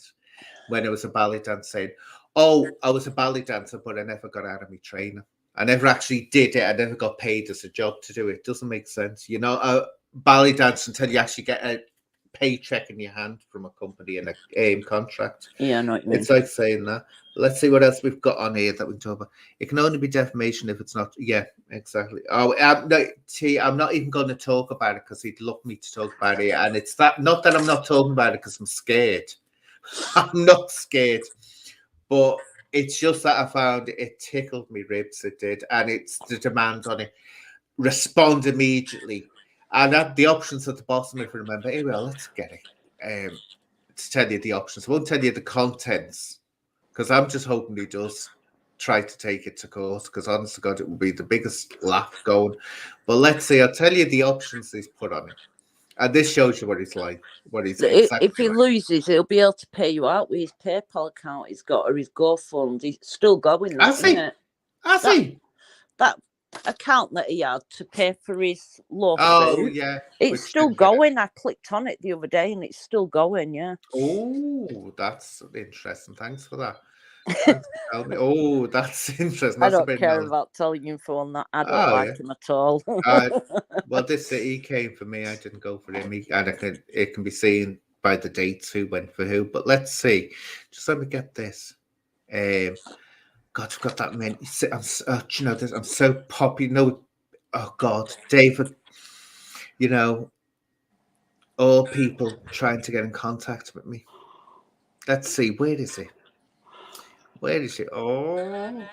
A: when I was a ballet dancer, saying, "Oh, I was a ballet dancer, but I never got out of my training. I never actually did it. I never got paid as a job to do it. Doesn't make sense, ballet dance until you actually get a paycheck in your hand from a company and a contract.
B: Yeah, I know what you mean.
A: It's like saying that. Let's see what else we've got on here that we can talk about. It can only be defamation if it's not. Yeah, exactly. Oh, I'm not even going to talk about it because he'd love me to talk about it, and it's that. Not that I'm not talking about it because I'm scared. I'm not scared, but it's just that I found it tickled me ribs. It did, and it's the demand on it. Respond immediately, and at the options at the bottom, if you remember. Here we are. Let's get it. To tell you the options, I won't tell you the contents because I'm just hoping he does try to take it to court. Because honest to God, it will be the biggest laugh going. But let's see. I'll tell you the options he's put on it. And this shows you what he's like, what he's exactly
B: If he
A: like.
B: loses, he'll be able to pay you out with his PayPal account he's got or his GoFund. He's still going, that, isn't it?
A: I see.
B: That account that he had to pay for his lawsuit.
A: Oh, yeah.
B: It's still going. I clicked on it the other day and it's still going, yeah.
A: Oh, that's interesting. Thanks for that. Thanks for telling me. Oh, that's interesting. That's
B: I don't care about telling info on that. I don't like him at all.
A: Well, he came for me. I didn't go for him. And it can be seen by the dates who went for who. But let's see. Just let me get this. God, I've got that many. I'm so poppy. No, oh God, David. All people trying to get in contact with me. Let's see. Where is it? Where is it? Oh,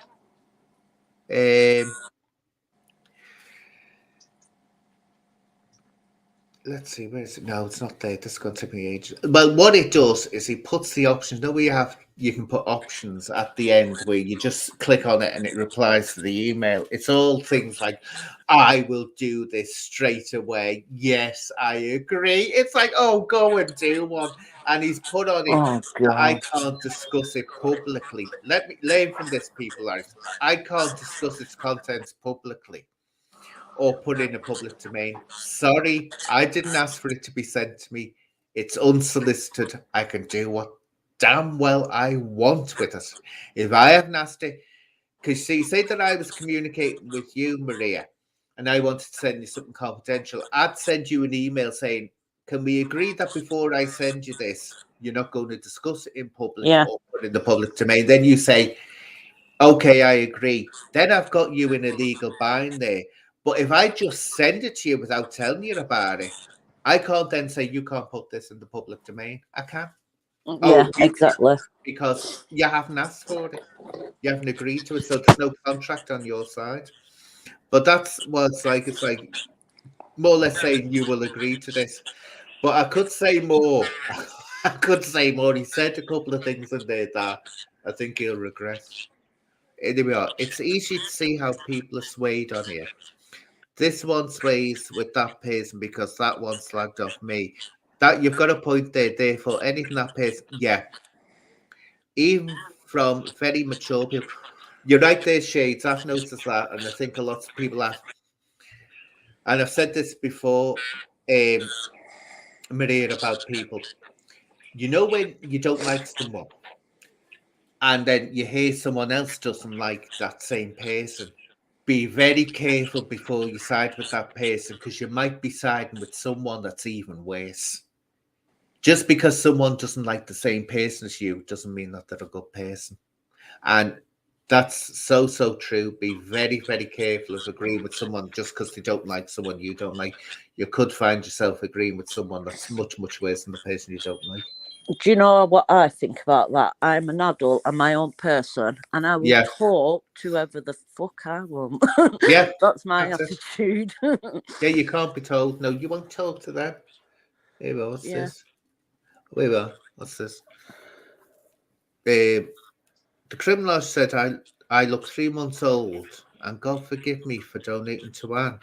A: let's see, where is it? No, it's not there. This is going to take me ages. Well, what it does is he puts the options. No, you can put options at the end where you just click on it and it replies to the email. It's all things like, I will do this straight away. Yes, I agree. It's like, oh, go and do one. And he's put on it, I can't discuss it publicly. Let me learn from this, people. I can't discuss its contents publicly or put in a public domain. Sorry, I didn't ask for it to be sent to me. It's unsolicited. I can do what damn well I want with it. If I haven't asked it, because say that I was communicating with you, Maria, and I wanted to send you something confidential, I'd send you an email saying, can we agree that before I send you this, you're not going to discuss it in public or put it in the public domain? Then you say, okay, I agree. Then I've got you in a legal bind there. But if I just send it to you without telling you about it, I can't then say you can't put this in the public domain. I can't.
B: Yeah, exactly.
A: Because you haven't asked for it. You haven't agreed to it. So there's no contract on your side. But that's what it's like. It's like more or less saying you will agree to this. But I could say more. I could say more. He said a couple of things in there that I think he'll regret. There we are. It's easy to see how people are swayed on here. This one sways with that person because that one slagged off me. That you've got a point there. Therefore, anything that person, yeah. Even from very mature people, you're right there, Shades. I've noticed that, and I think a lot of people have. And I've said this before, Maria, about people. You know when you don't like someone, and then you hear someone else doesn't like that same person. Be very careful before you side with that person because you might be siding with someone that's even worse. Just because someone doesn't like the same person as you doesn't mean that they're a good person. And that's so true. Be very, very careful of agreeing with someone just because they don't like someone you don't like. You could find yourself agreeing with someone that's much, much worse than the person you don't like.
B: Do you know what I think about that? I'm an adult and my own person, and I will
A: Yeah,
B: talk to whoever the fuck I want.
A: yeah,
B: That's my
A: that's it.
B: attitude.
A: Yeah, you can't be told. No, you won't talk to them. Here we are. What's
B: Yeah.
A: this? Here we are. What's this? Uh, the criminologist said I look 3 months old, and God forgive me for donating to Anne.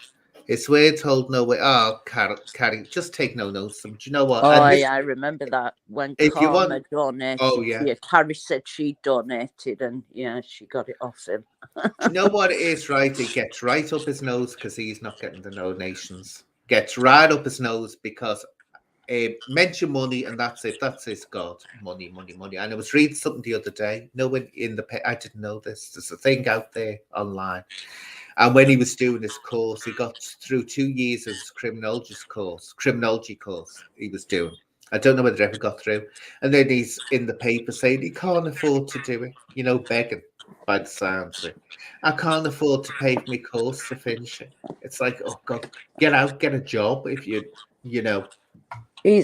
A: It's weird, hold no way. Oh, Carrie, just take no notes. Do you know what?
B: Oh,
A: And this,
B: yeah, I remember that when
A: if you
B: Karma
A: want, oh
B: donated to
A: yeah.
B: you. Carrie said she donated, and yeah, she got it off him.
A: Do you know what it is, right? It gets right up his nose because he's not getting the donations. Gets right up his nose because mention money and that's it. That's his God. Money, money, money. And I was reading something the other day. No one in the I didn't know this. There's a thing out there online. And when he was doing his course, he got through 2 years of his criminology course he was doing. I don't know whether it ever got through. And then he's in the paper saying he can't afford to do it, begging by the sounds of it. I can't afford to pay for my course to finish it. It's like, oh God, get out, get a job if you know.
B: He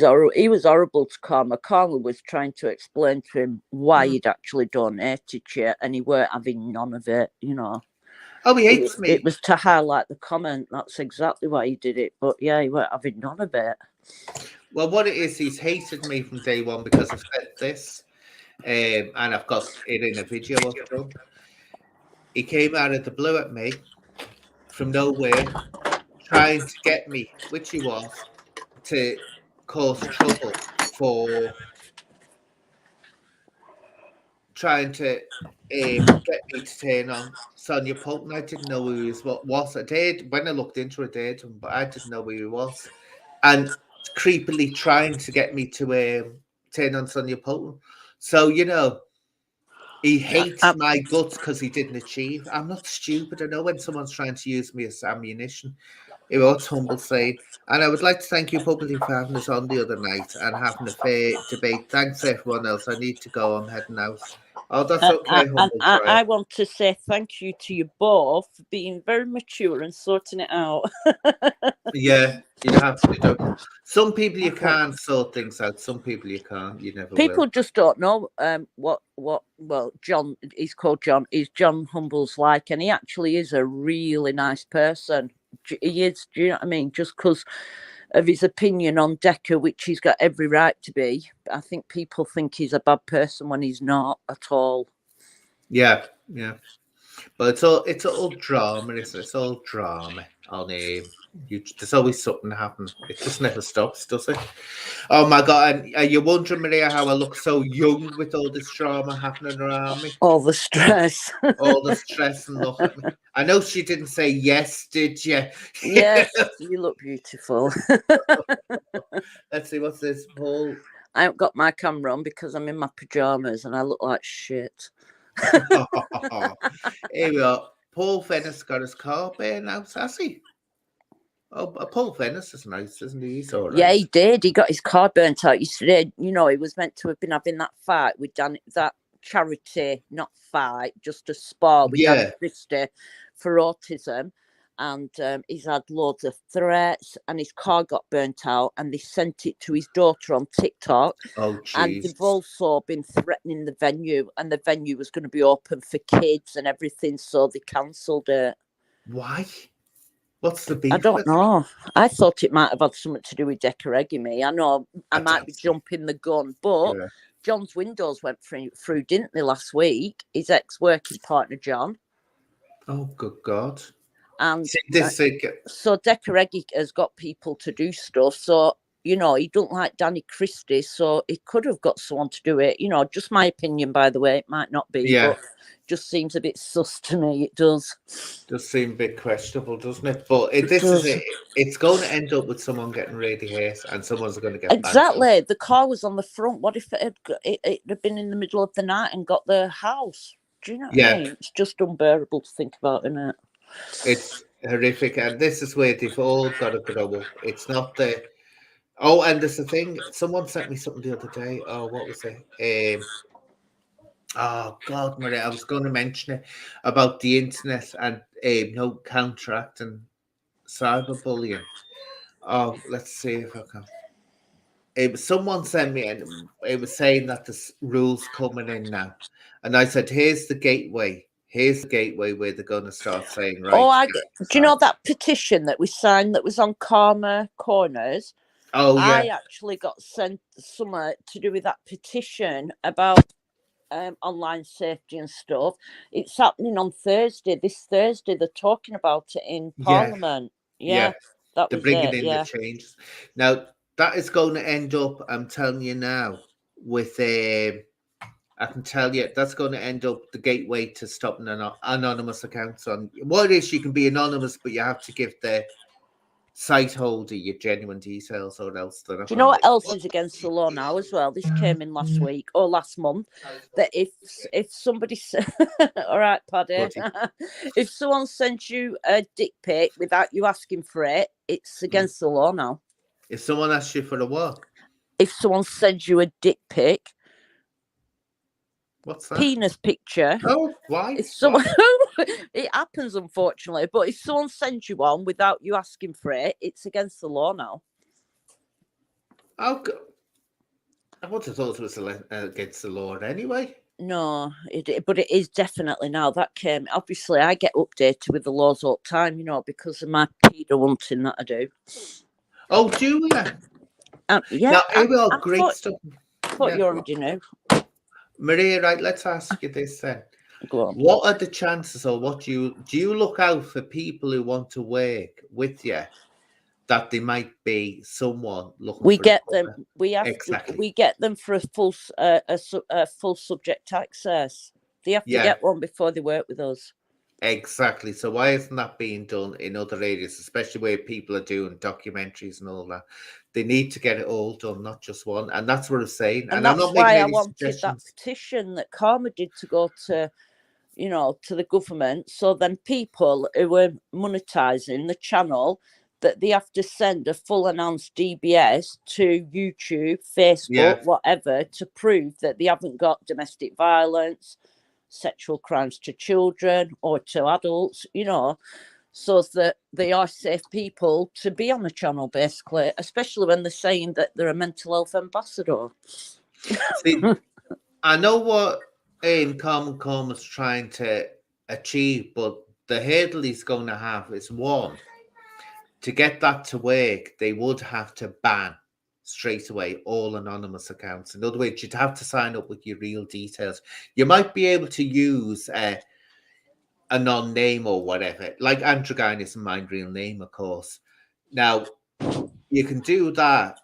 B: was horrible to Karma. Karma was trying to explain to him why
A: Mm.
B: he'd actually donated to you, and he weren't having none of it.
A: Oh, he hates
B: It
A: me.
B: was to highlight the comment. That's exactly why he did it. But yeah, he weren't having none of it.
A: Well, what it is, he's hated me from day one because I've said this, and I've got it in a video I've done. He came out of the blue at me from nowhere, trying to get me, which he was, to cause trouble for trying to get me to turn on Sonia Polton. I didn't know who he was. I did when I looked into it, I did, but I didn't know who he was. And creepily trying to get me to turn on Sonia Polton. So, he hates
B: I,
A: my guts because he didn't achieve. I'm not stupid. I know when someone's trying to use me as ammunition. It was humble saying. And I would like to thank you publicly for having us on the other night and having a fair debate. Thanks, everyone else. I need to go. I'm heading out. Oh, that's okay, humble try.
B: I want to say thank you to you both for being very mature and sorting it out.
A: Yeah, you have to do. Some people you can sort things out. Some people you can't. You never will.
B: People just don't know what well, John, he's called John, is John Humble's like, and he actually is a really nice person. He is, do you know what I mean? Just because of his opinion on Decca, which he's got every right to be. I think people think he's a bad person when he's not at all.
A: Yeah, yeah. But it's all drama, isn't it? It's all drama on him. There's always something happening. It just never stops, does it? Oh my God! And are you wondering, Maria, how I look so young with all this drama happening around me?
B: All the stress.
A: All the stress and look at me. I know she didn't say yes, did you?
B: Yes, you look beautiful.
A: Let's see, what's this, Paul?
B: I haven't got my camera on because I'm in my pajamas and I look like shit.
A: Here we are. Paul Venice got his car burned out, has he? Oh, Paul Venice is nice, isn't he? He's all
B: Yeah,
A: right.
B: he did. He got his car burnt out yesterday. He was meant to have been having that fight with that charity, not fight, just a spar with Danny
A: Yeah.
B: Christie for autism. And he's had loads of threats, and his car got burnt out, and they sent it to his daughter on TikTok.
A: Oh,
B: And they've
A: jeez.
B: also been threatening the venue, and the venue was going to be open for kids and everything, so they cancelled it.
A: Why? What's the
B: I
A: beef
B: don't
A: with?
B: know. I thought it might have had something to do with Decca me. I know I
A: I
B: might
A: doubt
B: be
A: so.
B: jumping the gun, but
A: Yeah.
B: John's windows went through, didn't they, last week? His ex-working partner, John.
A: Oh, good God.
B: And
A: See, this
B: so Decca has got people to do stuff. So, he don't like Danny Christie, so he could have got someone to do it. Just my opinion, by the way. It might not be,
A: yeah,
B: but just seems a bit sus to me. It does.
A: does seem a bit questionable, doesn't it? But
B: It
A: this is
B: does.
A: it. It's going to end up with someone getting really hurt and someone's going to get banked up.
B: Exactly. The car was on the front. What if it had been in the middle of the night and got the house? Do you know what I
A: Yeah,
B: mean? It's just unbearable to think about, isn't it?
A: it's horrific. And this is where they've all got to grow up. It's not the. Oh, and there's the thing. Someone sent me something the other day. Oh, what was it? Oh God, Maria, I was going to mention it about the internet and counteracting cyberbullying. Oh, let's see if I can. someone sent me, and it was saying that the rules coming in now, and I said, "Here's the gateway. Here's the gateway where they're going to start saying, right,
B: Do you know that petition that we signed that was on Karma Corners?
A: Oh yeah,
B: I actually got sent something to do with that petition about online safety and stuff. It's happening on Thursday. This Thursday, they're talking about it in
A: yeah,
B: Parliament.
A: yeah.
B: Yeah, that
A: They're
B: was
A: bringing
B: it.
A: in the
B: Yeah.
A: changes now. That is going to end up. I'm telling you now. With I can tell you that's going to end up the gateway to stopping anonymous accounts on. What it is, you can be anonymous, but you have to give the site holder your genuine details, or else they're not
B: Do you know
A: going
B: what
A: to.
B: else is against the law now as well? This came in last week or last month. That if somebody all right, Paddy, if someone sends you a dick pic without you asking for it, it's against the law now.
A: If someone asks you for a what?
B: If someone sends you a dick pic,
A: What's that?
B: penis picture.
A: Oh, why?
B: If someone, it happens unfortunately, but if someone sends you one without you asking for it, it's against the law now.
A: I would have thought it was against the law anyway.
B: No, but it is definitely now. That came. Obviously, I get updated with the laws all the time, because of my pedo hunting that I do.
A: Oh, do you?
B: Yeah.
A: Now, great stuff.
B: I thought you already knew.
A: Maria, right? Let's ask you this then.
B: Go on.
A: What are the chances, or what do you look out for people who want to work with you? That they might be someone looking.
B: We
A: for
B: get them. We have
A: exactly.
B: we get them for a full subject access. They have to get one before they work with us.
A: Exactly. So why isn't that being done in other areas, especially where people are doing documentaries and all that? They need to get it all done, not just one. And that's what I'm saying.
B: And
A: I'm
B: that's
A: not
B: why
A: making
B: I
A: any
B: wanted
A: suggestions.
B: that petition that Karma did to go to, to the government. So then people who were monetizing the channel, that they have to send a full announced DBS to YouTube, Facebook, whatever, to prove that they haven't got domestic violence, sexual crimes to children or to adults, so that they are safe people to be on the channel, basically, especially when they're saying that they're a mental health ambassador.
A: See, I know what Common Core is trying to achieve, but the hurdle he's going to have is one. To get that to work, they would have to ban straight away all anonymous accounts. In other words, you'd have to sign up with your real details. You might be able to use a non-name or whatever, like Androgyne isn't my real name, of course. Now, you can do that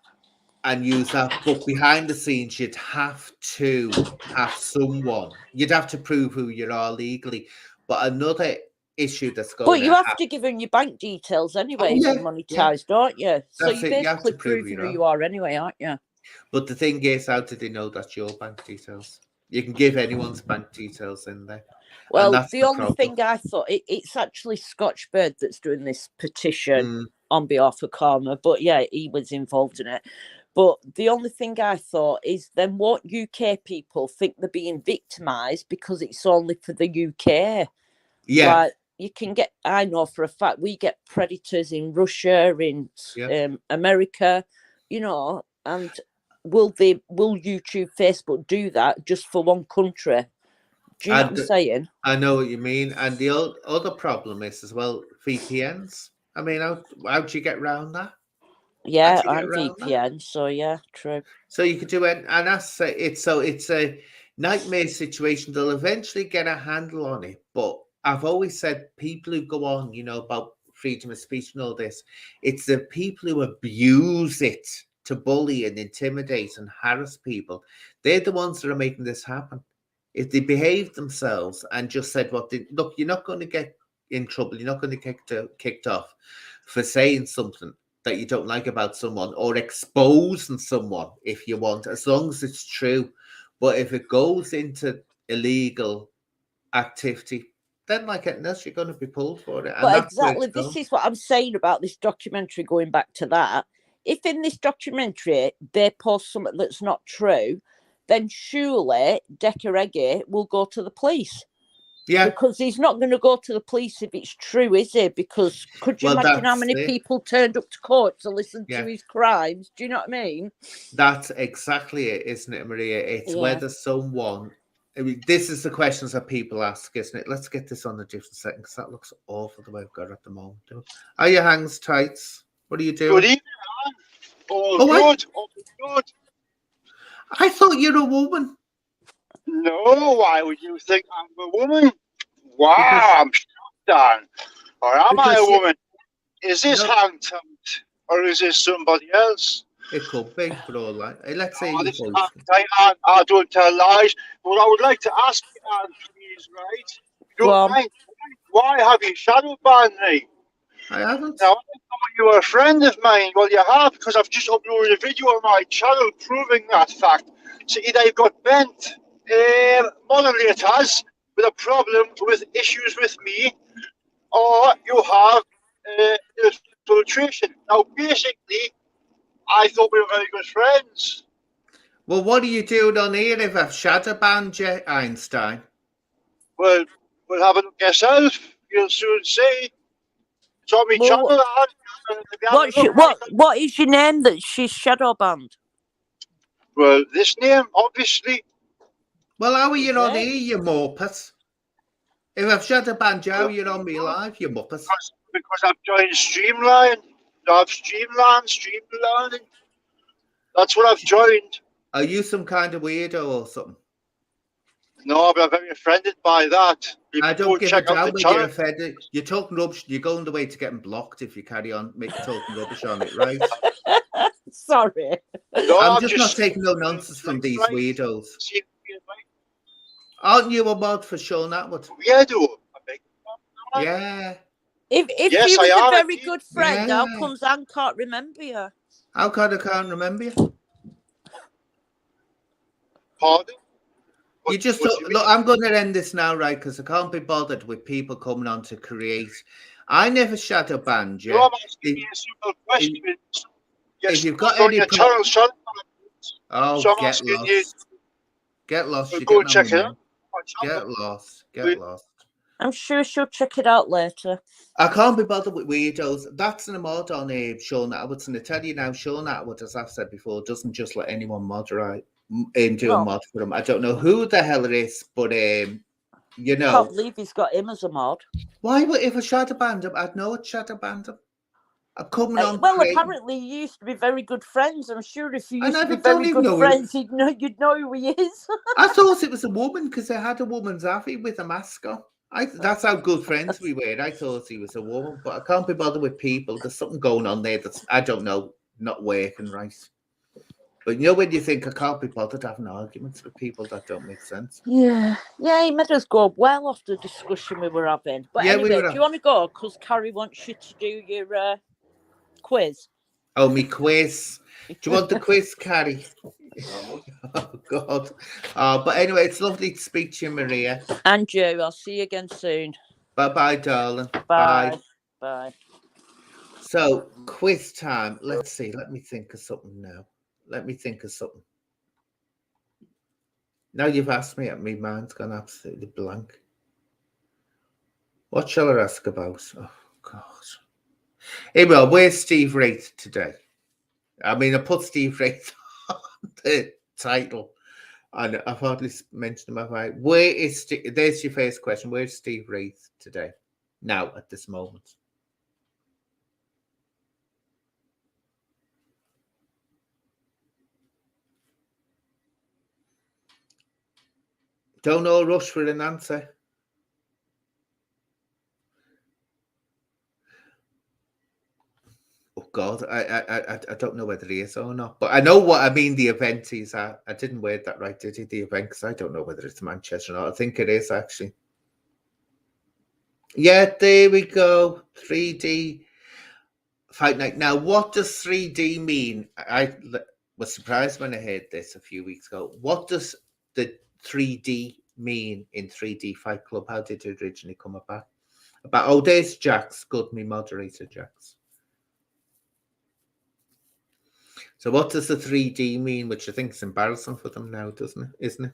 A: and use that, but behind the scenes, you'd have to have someone. You'd have to prove who you are legally. But another issue that's going
B: But you have to give them your bank details anyway if you're monetized, don't you? So you're basically proving who you are anyway, aren't you?
A: But the thing is, how do they know that's your bank details? You can give anyone's bank details in there.
B: Well, the only thing I thought, it's actually Scotch Bird that's doing this petition on behalf of Karma, but yeah, he was involved in it. But the only thing I thought is then what UK people think they're being victimised because it's only for the UK.
A: Yeah.
B: Like, you can get, I know for a fact, we get predators in Russia, in America, and will YouTube, Facebook do that just for one country? Do you know what I'm saying?
A: I know what you mean. And the other problem is as well, VPNs. I mean, how do you get around that?
B: Yeah, I'm VPN, so yeah, true.
A: So you could do it, and it's a nightmare situation. They'll eventually get a handle on it, but I've always said people who go on, about freedom of speech and all this, it's the people who abuse it to bully and intimidate and harass people. They're the ones that are making this happen. If they behaved themselves and just said, look, you're not going to get in trouble. You're not going to get kicked off for saying something that you don't like about someone or exposing someone if you want, as long as it's true. But if it goes into illegal activity, then like anything else, you're going to be pulled for it. And
B: but exactly, this is what I'm saying about this documentary, going back to that. If in this documentary they post something that's not true, then surely Decca will go to the police.
A: Yeah.
B: Because he's not going to go to the police if it's true, is he? Because could you
A: Well,
B: imagine how
A: that's
B: many
A: it.
B: people turned up to court to listen
A: Yeah.
B: to his crimes? Do you know what I mean?
A: That's exactly it, isn't it, Maria? It's
B: Yeah.
A: whether someone. I mean, this is the questions that people ask, isn't it? Let's get this on a different second because that looks awful the way I've got it at the moment. Are your hands tights? What are you doing?
C: Good evening, man. All
A: Oh,
C: good, all good.
A: I thought you were a woman.
C: No, why would you think I'm a woman? Wow,
A: Because-
C: I'm shocked, Dan. Or am I a
A: Because you-
C: woman? Is this
A: No.
C: hang tight, or is this somebody else?
A: It could be, for all that. Let's say
C: Oh,
A: your
C: this is
A: voice.
C: hang tight, and I don't tell lies. But I would like to ask you, Anne, please, right? If you
B: Go
C: don't
B: on.
C: mind, why have you shadow banned me?
A: I haven't.
C: Now, I thought you were a friend of mine. Well, you have, because I've just uploaded a video on my channel proving that fact. So either you've got bent moderators with a problem with issues with me, or you have infiltration. Now, basically, I thought we were very good friends.
A: Well, what are you doing on here if I've shadow banned you, Einstein?
C: Well, we'll have a look yourself. You'll soon see. It's on my
B: Well,
C: channel. Anne. If you have a look,
B: what is your name that she's shadow banned?
C: well, this name, obviously.
A: Well, how are you
B: Is
A: on
B: it?
A: here, you muppet? If I've shadow banned you, how are you on me live, you muppet?
C: Because I've joined Streamline. I've Streamline. That's what I've joined.
A: Are you some kind of weirdo or something?
C: No, but I'm very offended by that. You
A: I
C: can
A: don't
C: go
A: give a
C: check out
A: damn
C: the
A: when you're
C: channel.
A: offended. You're talking rubbish. You're going the way to getting blocked if you carry on talking rubbish on it, right?
B: Sorry.
C: No,
A: I'm just not taking no nonsense from these weirdos. Aren't you a mod for Sean Atwood?
C: Yeah, do.
A: Yeah.
B: If
C: Yes,
B: you was
C: I
B: a
C: am
B: very
C: indeed.
B: good friend, how
A: Yeah.
B: comes Anne can't remember you?
A: How come I can't remember you?
C: Pardon?
A: You just
C: What do you
A: look.
C: mean?
A: I'm going to end this now, right? Because I can't be bothered with people coming on to create. I never shadow banned you.
C: No, I'm asking you a simple question.
A: if you've got
C: on
A: any
C: your channel, son.
A: Oh,
C: So I'm
A: get
C: asking you.
A: lost. Get lost.
C: Well,
A: You're
C: go
A: getting
C: and
A: on
C: check
A: me
C: it
A: now.
C: out. On
A: Get
C: channel.
A: lost. Get
C: Wait.
A: lost.
B: I'm sure she'll check it out later.
A: I can't be bothered with weirdos. That's an mod on Sean Atwood. And I tell you now, Sean Atwood, as I've said before, doesn't just let anyone moderate do a
B: No.
A: mod for him. I don't know who the hell it is, but you
B: Can't
A: know,
B: believe he's got him as a mod.
A: why would if I shadow banned him, I'd know it shadow banned him. I'm coming on.
B: Well,
A: creating.
B: apparently you used to be very good friends. I'm sure if you
A: I
B: used to
A: never
B: be
A: don't
B: very
A: even
B: good
A: know
B: friends, you'd know who he is.
A: I thought it was a woman because they had a woman's Avi with a mask on. That's how good friends we were. I thought he was a woman, but I can't be bothered with people. There's something going on there that's, I don't know, not working right. But you know when you think I can't be bothered having arguments with people that don't make sense.
B: Yeah, he made us go well off the discussion we were having. But
A: Yeah,
B: anyway, do you want to go? Because Carrie wants you to do your quiz.
A: Oh, me quiz. Do you want the quiz, Carrie? Oh, God. But anyway, it's lovely to speak to you, Maria.
B: And Joe, I'll see you again soon.
A: Bye-bye, darling.
B: Bye. Bye.
A: So, quiz time. Let's see. Let me think of something now. Now you've asked me, my mind's gone absolutely blank. What shall I ask about? Oh, God. Hey, well, where's Steve Wraith today? I mean, I put Steve Wraith on the title, and I've hardly mentioned him. Where is Steve? There's your first question. Where's Steve Wraith today? Now, at this moment. Don't all rush for an answer. Oh God, I don't know whether he is or not, but I know what I mean. The event is I didn't word that right, did he? The event, because I don't know whether it's Manchester or not. I think it is actually. Yeah, there we go. 3D Fight Night. Now, what does 3D mean? I was surprised when I heard this a few weeks ago. What does the 3D mean in 3D Fight Club? How did it originally come about? There's Jax. Good, me moderator, Jax. So what does the 3D mean? Which I think is embarrassing for them now, doesn't it? Isn't it?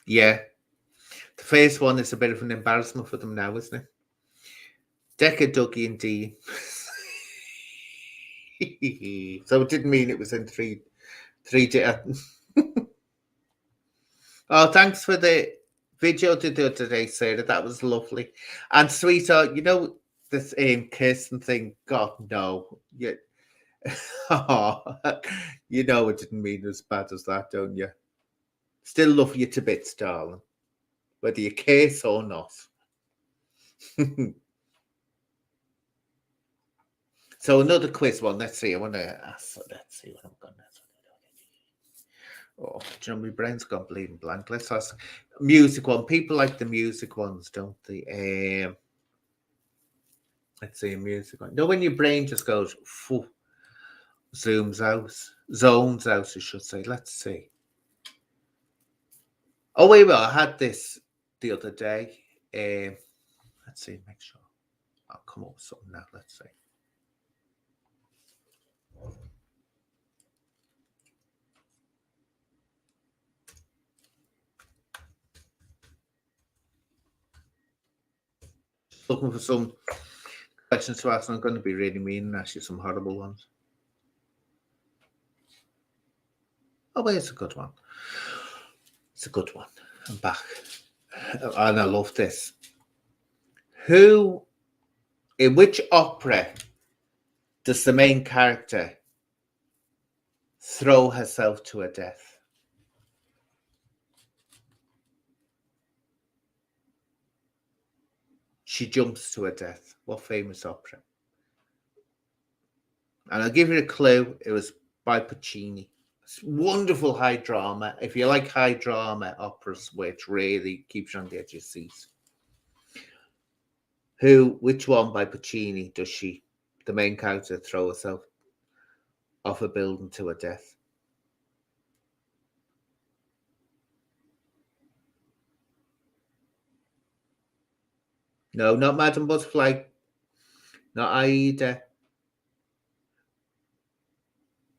A: Yeah. The first one is a bit of an embarrassment for them now, isn't it? Decca, Dougie, and Dean. So it didn't mean it was in 3D. Oh, thanks for the video the other day, Sarah. That was lovely. And sweetheart, you know this Kirsten thing. God no, you, you know it didn't mean as bad as that, don't you? Still love you to bits, darling, whether you kiss or not. So another quiz one. Let's see. I want to ask. Let's see what I'm going to. Oh, do you know, my brain's gone bleeding blank. Let's ask music one. People like the music ones, don't they? Let's see, a music one. No, when your brain just goes, zooms out, zones out, I should say. Let's see. Oh, wait, I had this the other day. Let's see, make sure. I'll come up with something now. Let's see. Looking for some questions to ask. I'm going to be really mean and ask you some horrible ones. Oh, wait, it's a good one. It's a good one. I'm back. And I love this. In which opera does the main character throw herself to her death? She jumps to her death. What famous opera? And I'll give you a clue. It was by Puccini. It's wonderful high drama. If you like high drama operas, which really keeps you on the edge of your seat. Which one by Puccini does the main character, throw herself off a building to her death? No, not Madame Butterfly. Not Aida.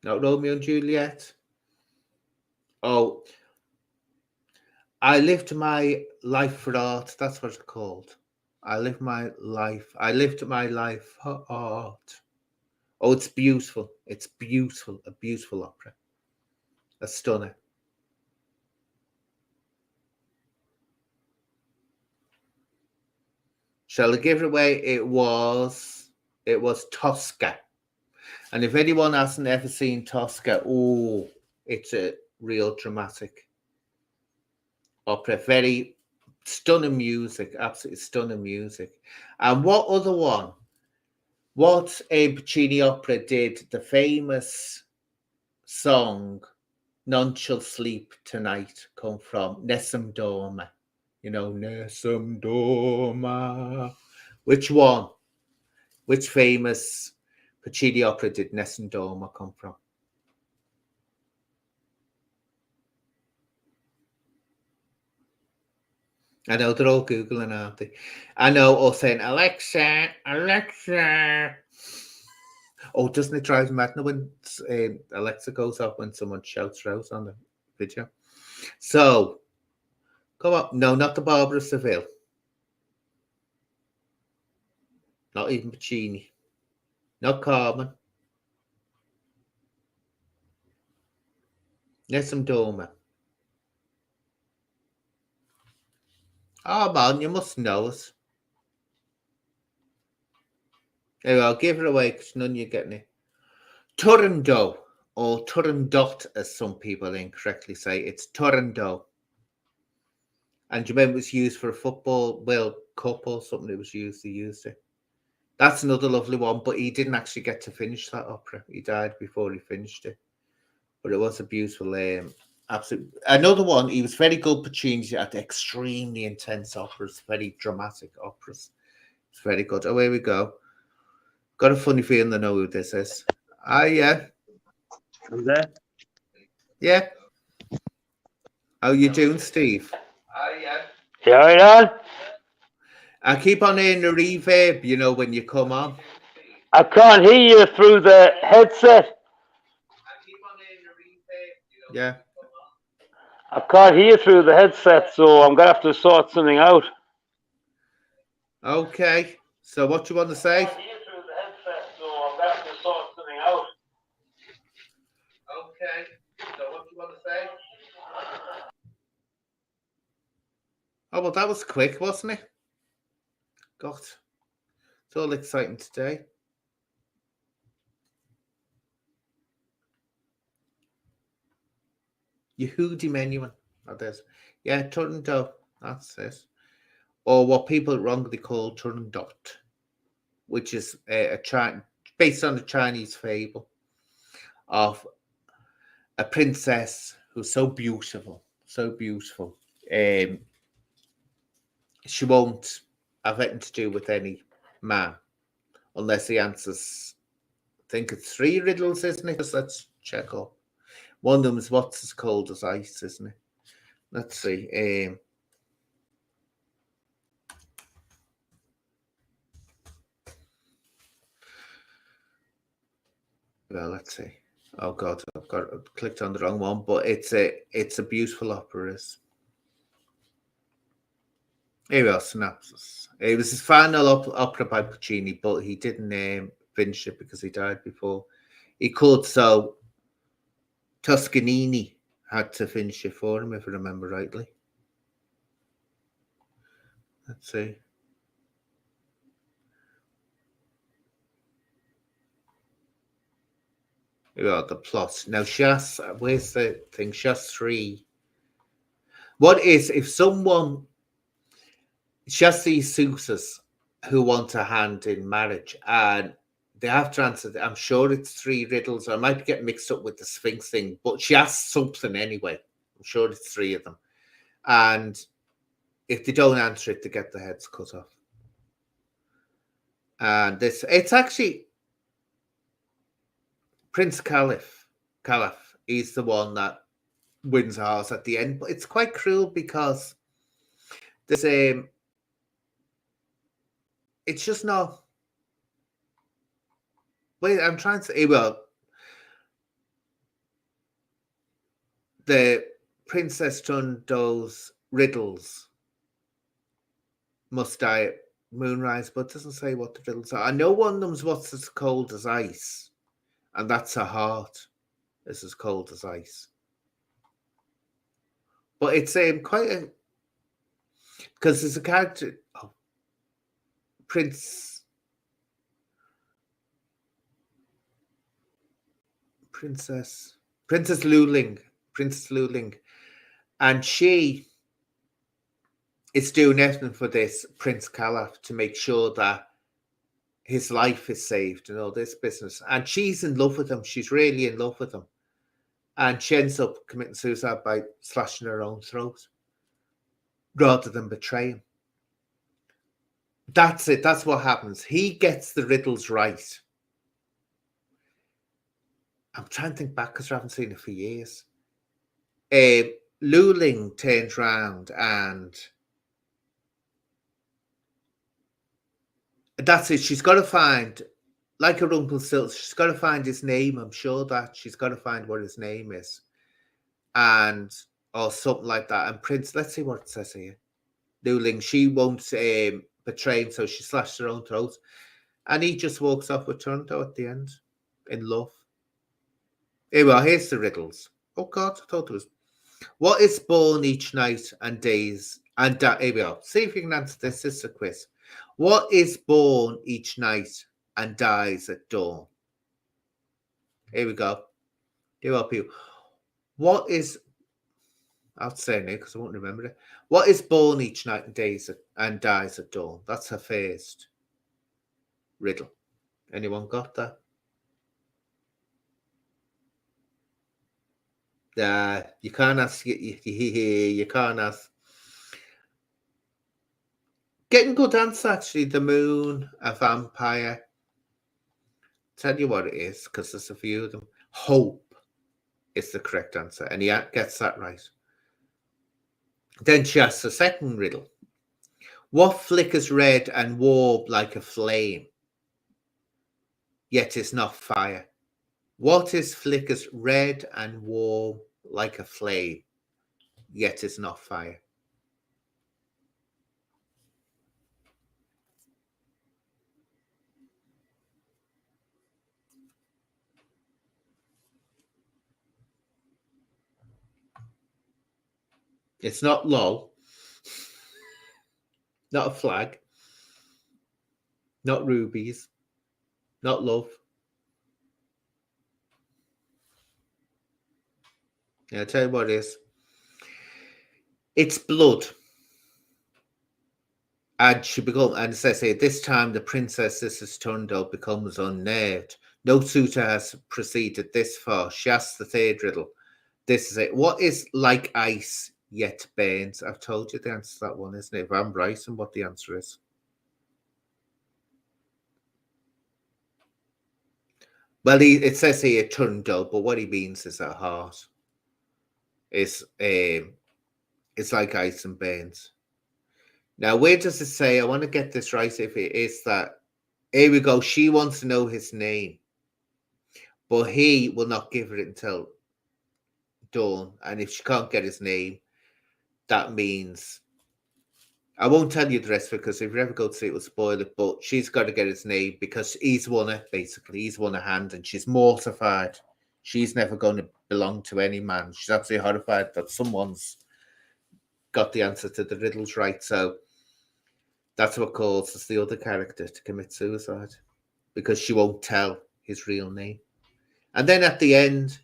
A: Not Romeo and Juliet. Oh, I lived my life for art. That's what it's called. I lived my life for art. Oh, it's beautiful. It's beautiful. A beautiful opera. A stunner. Shall I give it away? It was Tosca. And if anyone hasn't ever seen Tosca, oh, it's a real dramatic opera. Very stunning music, absolutely stunning music. And what other one? What a Puccini opera did the famous song "None Shall Sleep Tonight" come from? Nessun Dorma. You know, Nessun Dorma. Which one? Which famous Puccini opera did Nessun Dorma come from? I know they're all Googling, aren't they? I know, or saying, Alexa, Alexa. Oh, doesn't it drive mad when Alexa goes off when someone shouts her out on the video? So, come on. No, not the Barbara Seville. Not even Puccini. Not Carmen. Nessun Dorma. Oh, man, you must know us. Anyway, I'll give it away because none of you getting it. Turandot, or Turandot, as some people incorrectly say. It's Turandot. And do you remember it was used for a football World Cup or something? It was used. They used it. That's another lovely one, but he didn't actually get to finish that opera. He died before he finished it. But it was a beautiful, absolute. Another one. He was very good. Puccini at extremely intense operas, very dramatic operas. It's very good. Oh, here we go. Got a funny feeling I know who this is. Ah, yeah.
D: I'm there.
A: Yeah. How you doing, Steve?
D: Carry on.
A: I keep on hearing the reverb, you know, when you come on.
D: I can't hear you through the headset.
A: Yeah.
D: I can't hear through the headset, so I'm gonna have to sort something out.
A: Okay. So what do you want to say?
D: I can't hear through the headset, so I'm gonna have to sort something out.
A: Okay. So what do you want to say? Oh, well, that was quick, wasn't it? God, it's all exciting today. Yehudi Menuhin. That is. Yeah, Turandot. That's it. Or what people wrongly call Turandot, which is based on a Chinese fable of a princess who's so beautiful, so beautiful. She won't have anything to do with any man unless he answers, I think it's 3 riddles, isn't it? Just let's check up. One of them is what's as cold as ice, isn't it? Let's see. Well, let's see. Oh God, I've clicked on the wrong one, but it's a beautiful opera. Here we are, synopsis. It was his final opera by Puccini, but he didn't finish it because he died before he could. So Toscanini had to finish it for him, if I remember rightly. Let's see. Here we are, the plot. Now, where's the thing? She has 3. What is, if someone, she has these suitors who want a hand in marriage, and they have to answer, I'm sure it's 3 riddles, or I might get mixed up with the Sphinx thing, but she asks something anyway. I'm sure it's 3 of them. And if they don't answer it, they get their heads cut off. And it's actually Prince Caliph. He's the one that wins ours at the end, but it's quite cruel because there's it's just not. Wait, I'm trying to say. Well, the Princess Turandot's riddles must die at moonrise, but it doesn't say what the riddles are. I know one of them's what's as cold as ice, and that's her heart is as cold as ice. But it's quite a, because there's a character, Princess Luling, and she is doing everything for this Prince Caliph to make sure that his life is saved and all this business. And she's in love with him. She's really in love with him. And she ends up committing suicide by slashing her own throat rather than betray him. That's it. That's what happens. He gets the riddles right. I'm trying to think back because I haven't seen it for years. Luling turns round and that's it. She's got to find, like a Rumpelstiltskin, she's got to find his name. I'm sure that she's got to find what his name is, and or something like that. And Prince, let's see what it says here. Luling, she won't betray him, so she slashed her own throat, and he just walks off with Turandot at the end, in love. Here we are. Here's the riddles. Oh God, I thought it was. What is born each night and days and here we are. See if you can answer this. This is a quiz. What is born each night and dies at dawn? Here we go. Here are people. What is, I'll say it because I won't remember it. What is born each night and dies at dawn? That's her first riddle. Anyone got that? You can't ask. You can't ask. Getting good answer, actually. The moon, a vampire. Tell you what it is, because there's a few of them. Hope is the correct answer, and he gets that right. Then she asks the second riddle. What flickers red and warm like a flame, yet is not fire? What is flickers red and warm like a flame, yet is not fire. It's not lol, not a flag, not rubies, not love. Yeah, I'll tell you what it is. It's blood. And it says here, this time the princess Mrs. Tundle becomes unnerved. No suitor has proceeded this far. She asks the third riddle. This is it. What is like ice yet burns? I've told you the answer to that one, isn't it? If I'm right and what the answer is. Well, it says here Tundle, but what he means is a heart. It's like ice and burns. Now, where does it say? I want to get this right. If it is that, here we go. She wants to know his name, but he will not give it until dawn. And if she can't get his name, that means I won't tell you the rest because if you ever go to see it, will spoil it. But she's got to get his name because he's won it. Basically, he's won a hand, and she's mortified. She's never going to belong to any man. She's absolutely horrified that someone's got the answer to the riddles right. So that's what causes the other character to commit suicide because she won't tell his real name. And then at the end,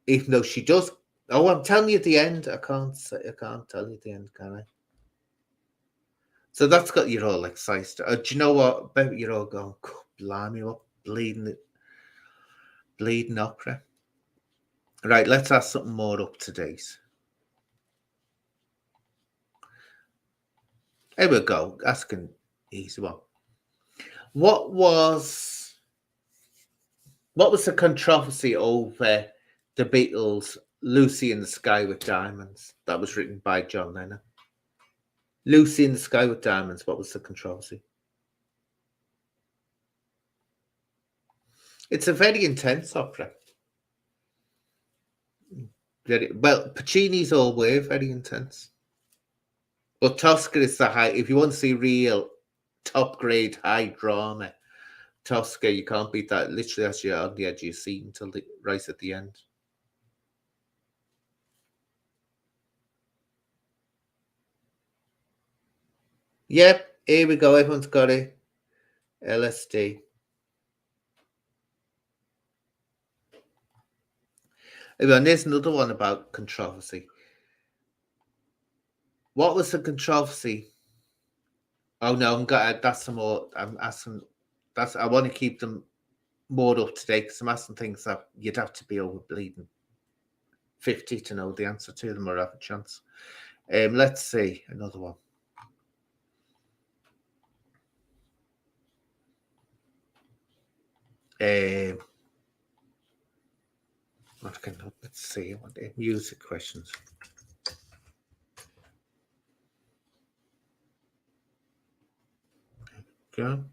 A: even though she does, oh, I'm telling you at the end. I can't tell you at the end, can I? So that's got you all excited. Do you know what? Maybe you're all going, blimey, what bleeding opera. Right, let's ask something more up to date. Here we go. Asking easy one. What was the controversy over the Beatles' Lucy in the Sky with Diamonds? That was written by John Lennon. Lucy in the Sky with Diamonds, what was the controversy? It's a very intense opera. Well, Puccini's all were very intense. But Tosca is the high. If you want to see real top grade high drama, Tosca, you can't beat that. Literally, as you're on the edge of your seat until right at the end. Yep, here we go. Everyone's got it. LSD. And there's another one about controversy. What was the controversy? Oh no, that's some more. I'm asking. I want to keep them more up to date because I'm asking things that you'd have to be over bleeding 50 to know the answer to them or have a chance. Let's see another one. Let's see what the music questions. Go.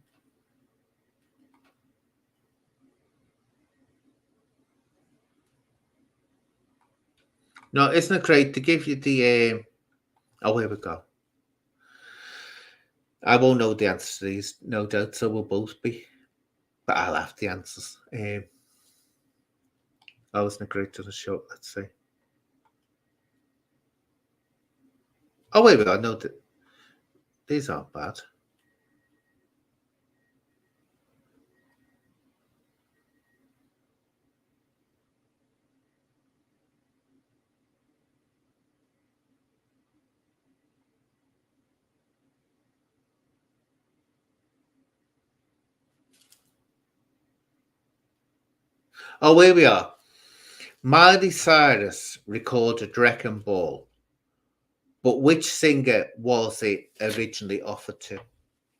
A: No, isn't it great to give you the? Oh, here we go. I won't know the answers to these, no doubt. So we'll both be, but I'll have the answers. I wasn't great to the show. Let's see. Oh, wait a minute. I know that these aren't bad. Oh, here we are. Miley Cyrus recorded Wrecking Ball, but which singer was it originally offered to?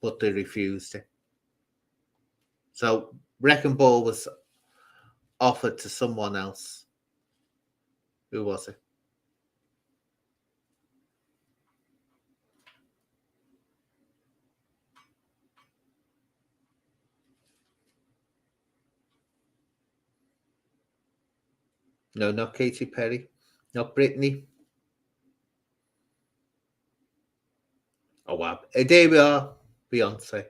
A: But they refused it. So Wrecking Ball was offered to someone else. Who was it? No, not Katy Perry. Not Britney. Oh, wow. There we are. Beyonce.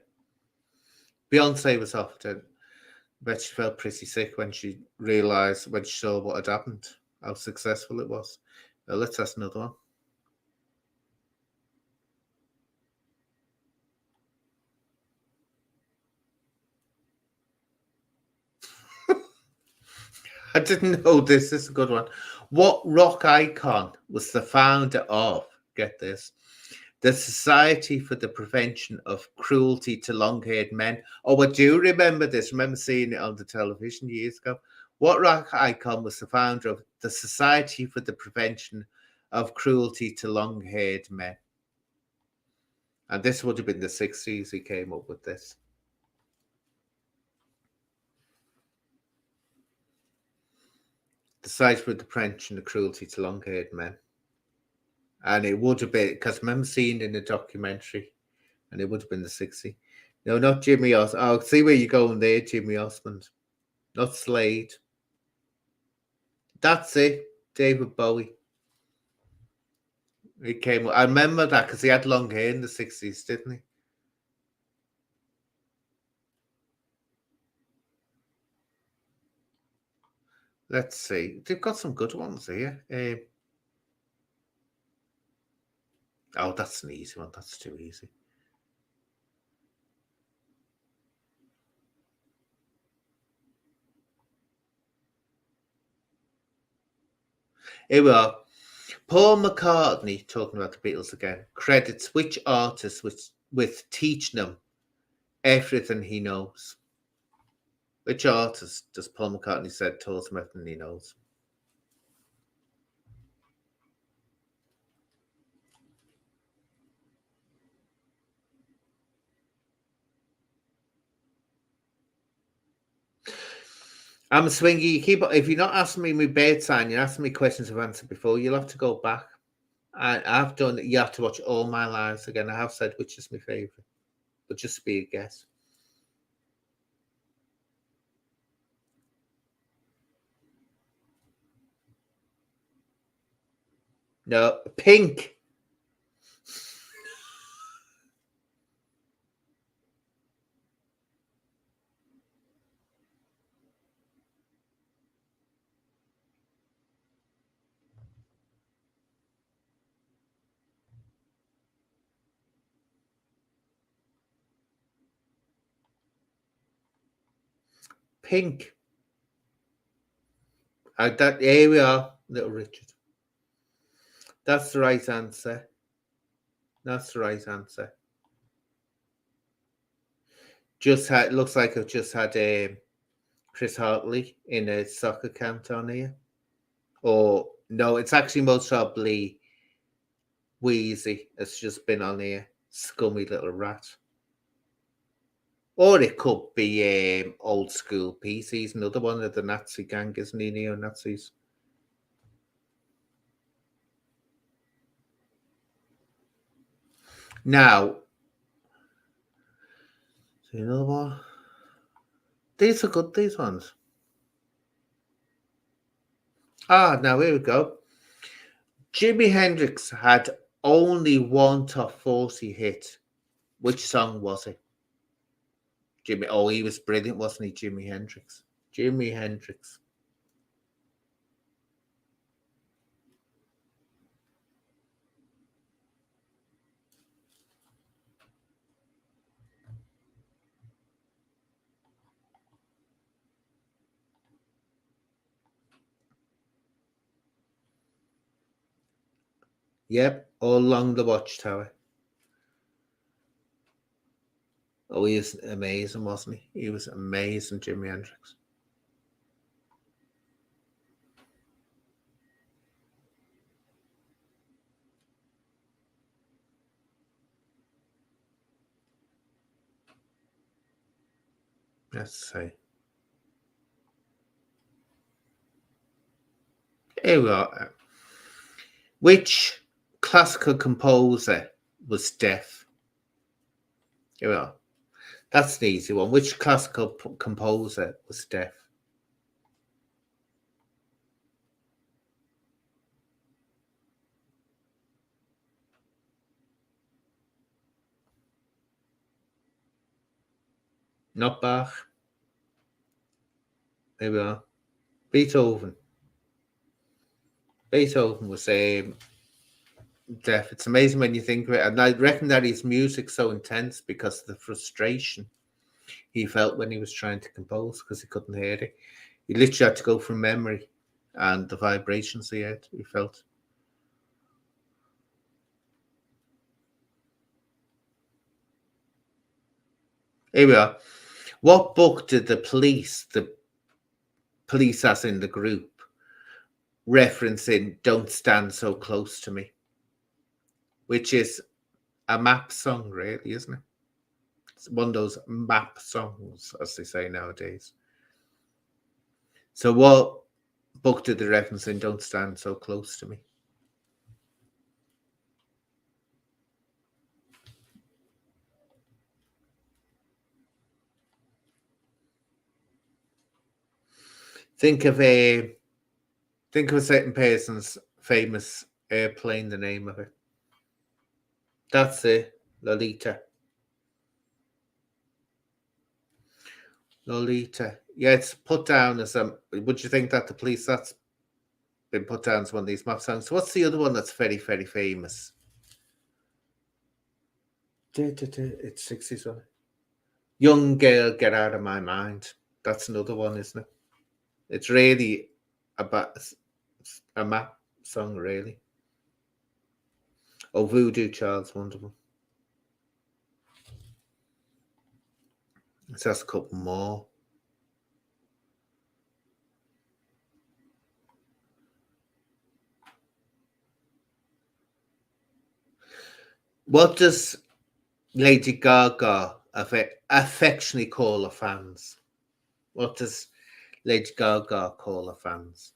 A: Beyonce was often, but she felt pretty sick when she realised, when she saw what had happened, how successful it was. Well, let's ask another one. I didn't know this. This is a good one. What rock icon was the founder of, get this, the Society for the Prevention of Cruelty to Long-Haired Men? Oh, I do remember this. I remember seeing it on the television years ago. What rock icon was the founder of the Society for the Prevention of Cruelty to Long-Haired Men? And this would have been the 60s he came up with this. The Society for the Prevention of Cruelty to Long-Haired Men. And it would have been, because I remember seeing it in the documentary, and it would have been the 60s. No, not Jimmy Osmond. Oh, see where you're going there, Jimmy Osmond. Not Slade. That's it, David Bowie. He came. I remember that because he had long hair in the 60s, didn't he? Let's see. They've got some good ones here. Oh, that's an easy one. That's too easy. Here we are. Paul McCartney, talking about the Beatles again, credits which artist with teaching them everything he knows? Which artist does Paul McCartney said taught him everything he knows? I'm Swingy. You keep, if you're not asking me my bed sign, you're asking me questions I've answered before. You'll have to go back. I've done. You have to watch all my lives again. I have said which is my favourite, but just be a guess. No, Pink. Pink. Here we are, Little Richard. That's the right answer. That's the right answer. Just had, looks like I've just had Chris Hartley in a soccer account on here. Or no, it's actually most probably Wheezy. It's just been on here. Scummy little rat. Or it could be old school PCs, another one of the Nazi gang, isn't he? Neo-Nazis. Now, you know what? These are good, these ones. Now here we go. Jimi Hendrix had only one top 40 hit. Which song was it? He was brilliant, wasn't he, Jimi Hendrix? Jimi Hendrix. Yep, all along the Watchtower. Oh, he was amazing, wasn't he? He was amazing, Jimi Hendrix. Let's see. Here we are. Which classical composer was deaf? Here we are. That's an easy one. Which classical composer was deaf? Not Bach. There we are. Beethoven. Beethoven was deaf. It's amazing when you think of it. And I reckon that his music's so intense because of the frustration he felt when he was trying to compose because he couldn't hear it. He literally had to go from memory and the vibrations he felt. Here we are. What book did the police as in the group, referencing Don't Stand So Close to Me, which is a map song, really, isn't it? It's one of those map songs, as they say nowadays. So what book did the reference in Don't Stand So Close to Me? Think of a certain person's famous airplane, the name of it. That's it, Lolita. Lolita. Yeah, it's put down as would you think that the police, that's been put down as one of these map songs? So what's the other one that's very, very famous? It's 60s one. Young Girl, Get Out of My Mind. That's another one, isn't it? It's really about a map song, really. Oh, Voodoo Child's wonderful. Let's ask a couple more. What does Lady Gaga affectionately call her fans? What does Lady Gaga call her fans?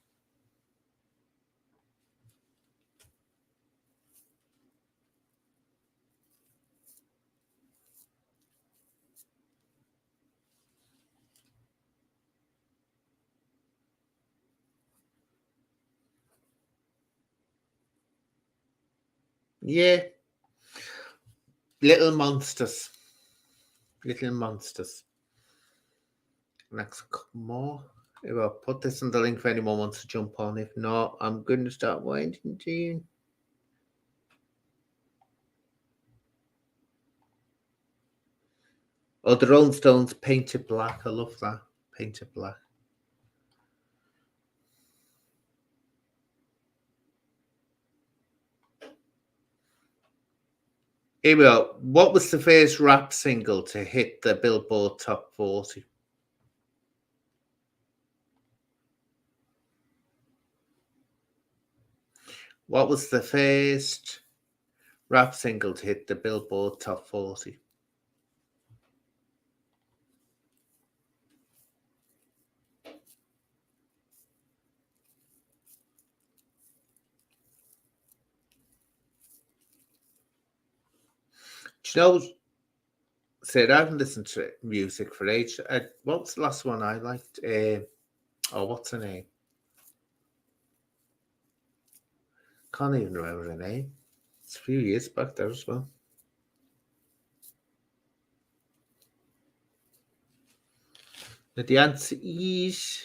A: Yeah. Little monsters. Little monsters. Next couple more. I'll put this in the link if anyone wants to jump on. If not, I'm going to start winding down. Oh, the Rolling Stones, Painted Black. I love that. Painted Black. Here we go. What was the first rap single to hit the Billboard Top 40? What was the first rap single to hit the Billboard Top 40? Do you know, Sid, I haven't listened to music for ages. What was the last one I liked? What's her name? Can't even remember her name. It's a few years back there as well. But the answer is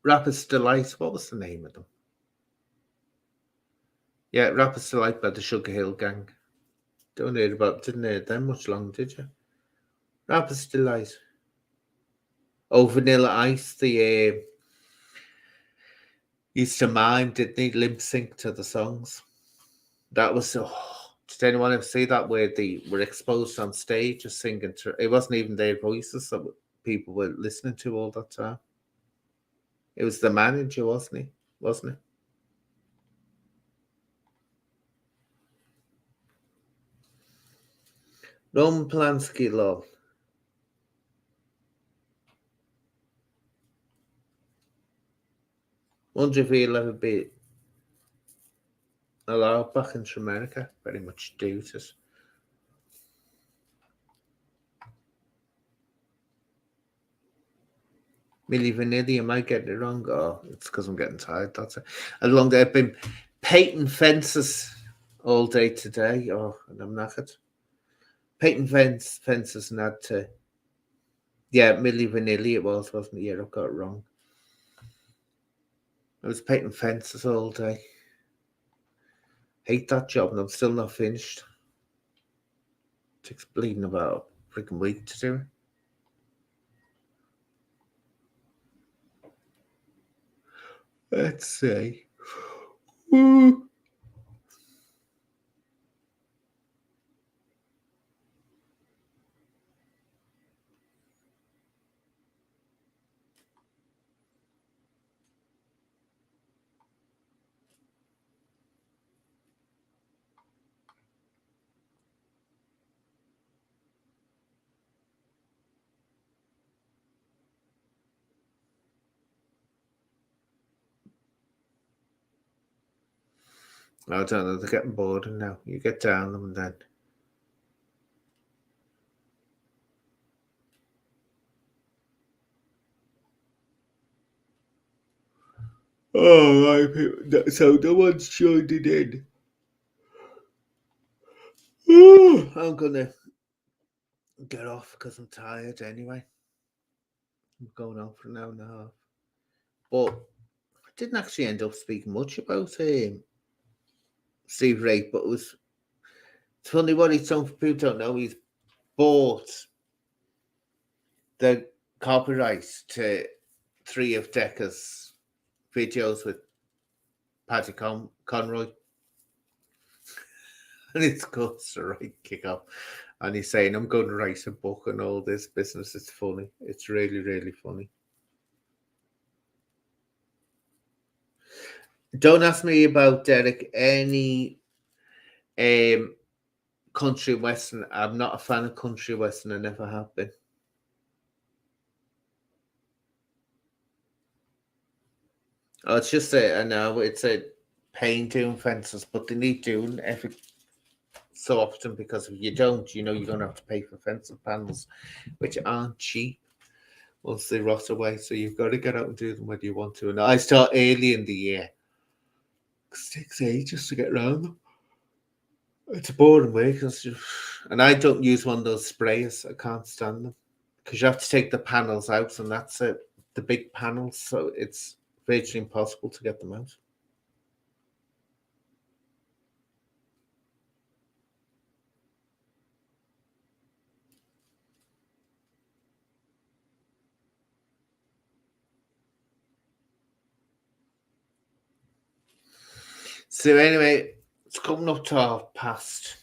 A: Rapper's Delight. What was the name of them? Yeah, Rapper's Delight by the Sugar Hill Gang. Didn't hear them much long, did you? Rapper's Delight. Oh, Vanilla Ice, the used to mime, didn't he? Lip sync to the songs. That was did anyone ever see that where they were exposed on stage just singing to it? Wasn't even their voices that people were listening to all that time. It was the manager, wasn't it? Roman Polanski, love. Wonder if he'll ever be allowed back into America. Very much doubt it. Milli Vanilli, am I getting it wrong? Oh, it's because I'm getting tired. That's it. Along there, I've been painting fences all day today. Oh, and I'm knackered. Patent Fences and had to. Yeah, Milli Vanilli it was, wasn't it? Yeah, I got it wrong. I was painting fences all day. Hate that job, and I'm still not finished. It takes bleeding about a freaking week to do it. Let's see. I don't know, they're getting bored now. You get down them and then. Oh, right. So no one's joined it in. I'm gonna get off because I'm tired anyway. I'm going on for an hour and a half. But I didn't actually end up speaking much about Steve Wraith, but it's funny what some people don't know. He's bought the copyright to 3 of Decca's videos with Paddy Conroy. And it's caused a right kick off. And he's saying, I'm going to write a book and all this business. It's funny. It's really, really funny. Don't ask me about Derek any country western. I'm not a fan of country western. I never have been. Oh, it's just I know it's a pain doing fences, but they need doing every so often because if you don't, you're going to have to pay for fencing panels, which aren't cheap once they rot away. So you've got to get out and do them whether you want to. And I start early in the year. It takes ages to get around them. It's a boring way and I don't use one of those sprayers. I can't stand them because you have to take the panels out, and that's it. The big panels, so it's virtually impossible to get them out. So anyway, it's coming up to 1:30.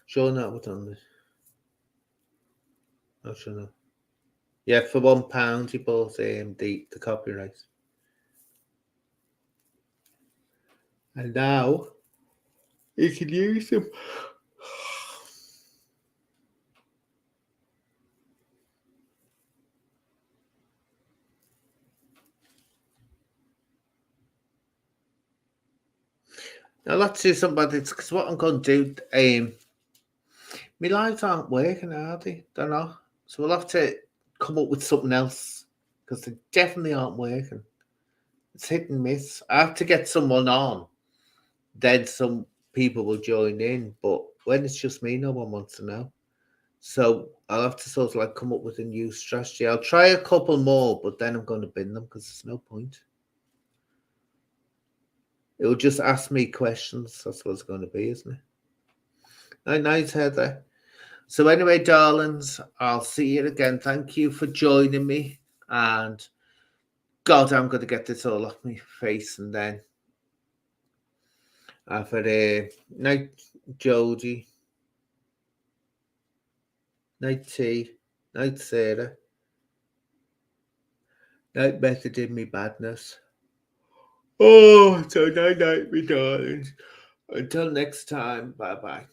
A: Sure, not what on this. Not sure. No. Yeah, for £1 he bought the copyright, and now you can use them. Now let's do something about this because what I'm going to do. My lives aren't working, are they? They're not. So we'll have to come up with something else because they definitely aren't working. It's hit and miss. I have to get someone on, then some people will join in. But when it's just me, no one wants to know. So I'll have to sort of like come up with a new strategy. I'll try a couple more, but then I'm going to bin them because there's no point. It will just ask me questions. That's what it's going to be, isn't it? Nice, Heather. So anyway, darlings, I'll see you again. Thank you for joining me. And God, I'm going to get this all off my face. And then I've had a night, Jodie. Night T. Night Sarah. Night Method in me badness. Oh, so night, me darlings. Until next time, bye-bye.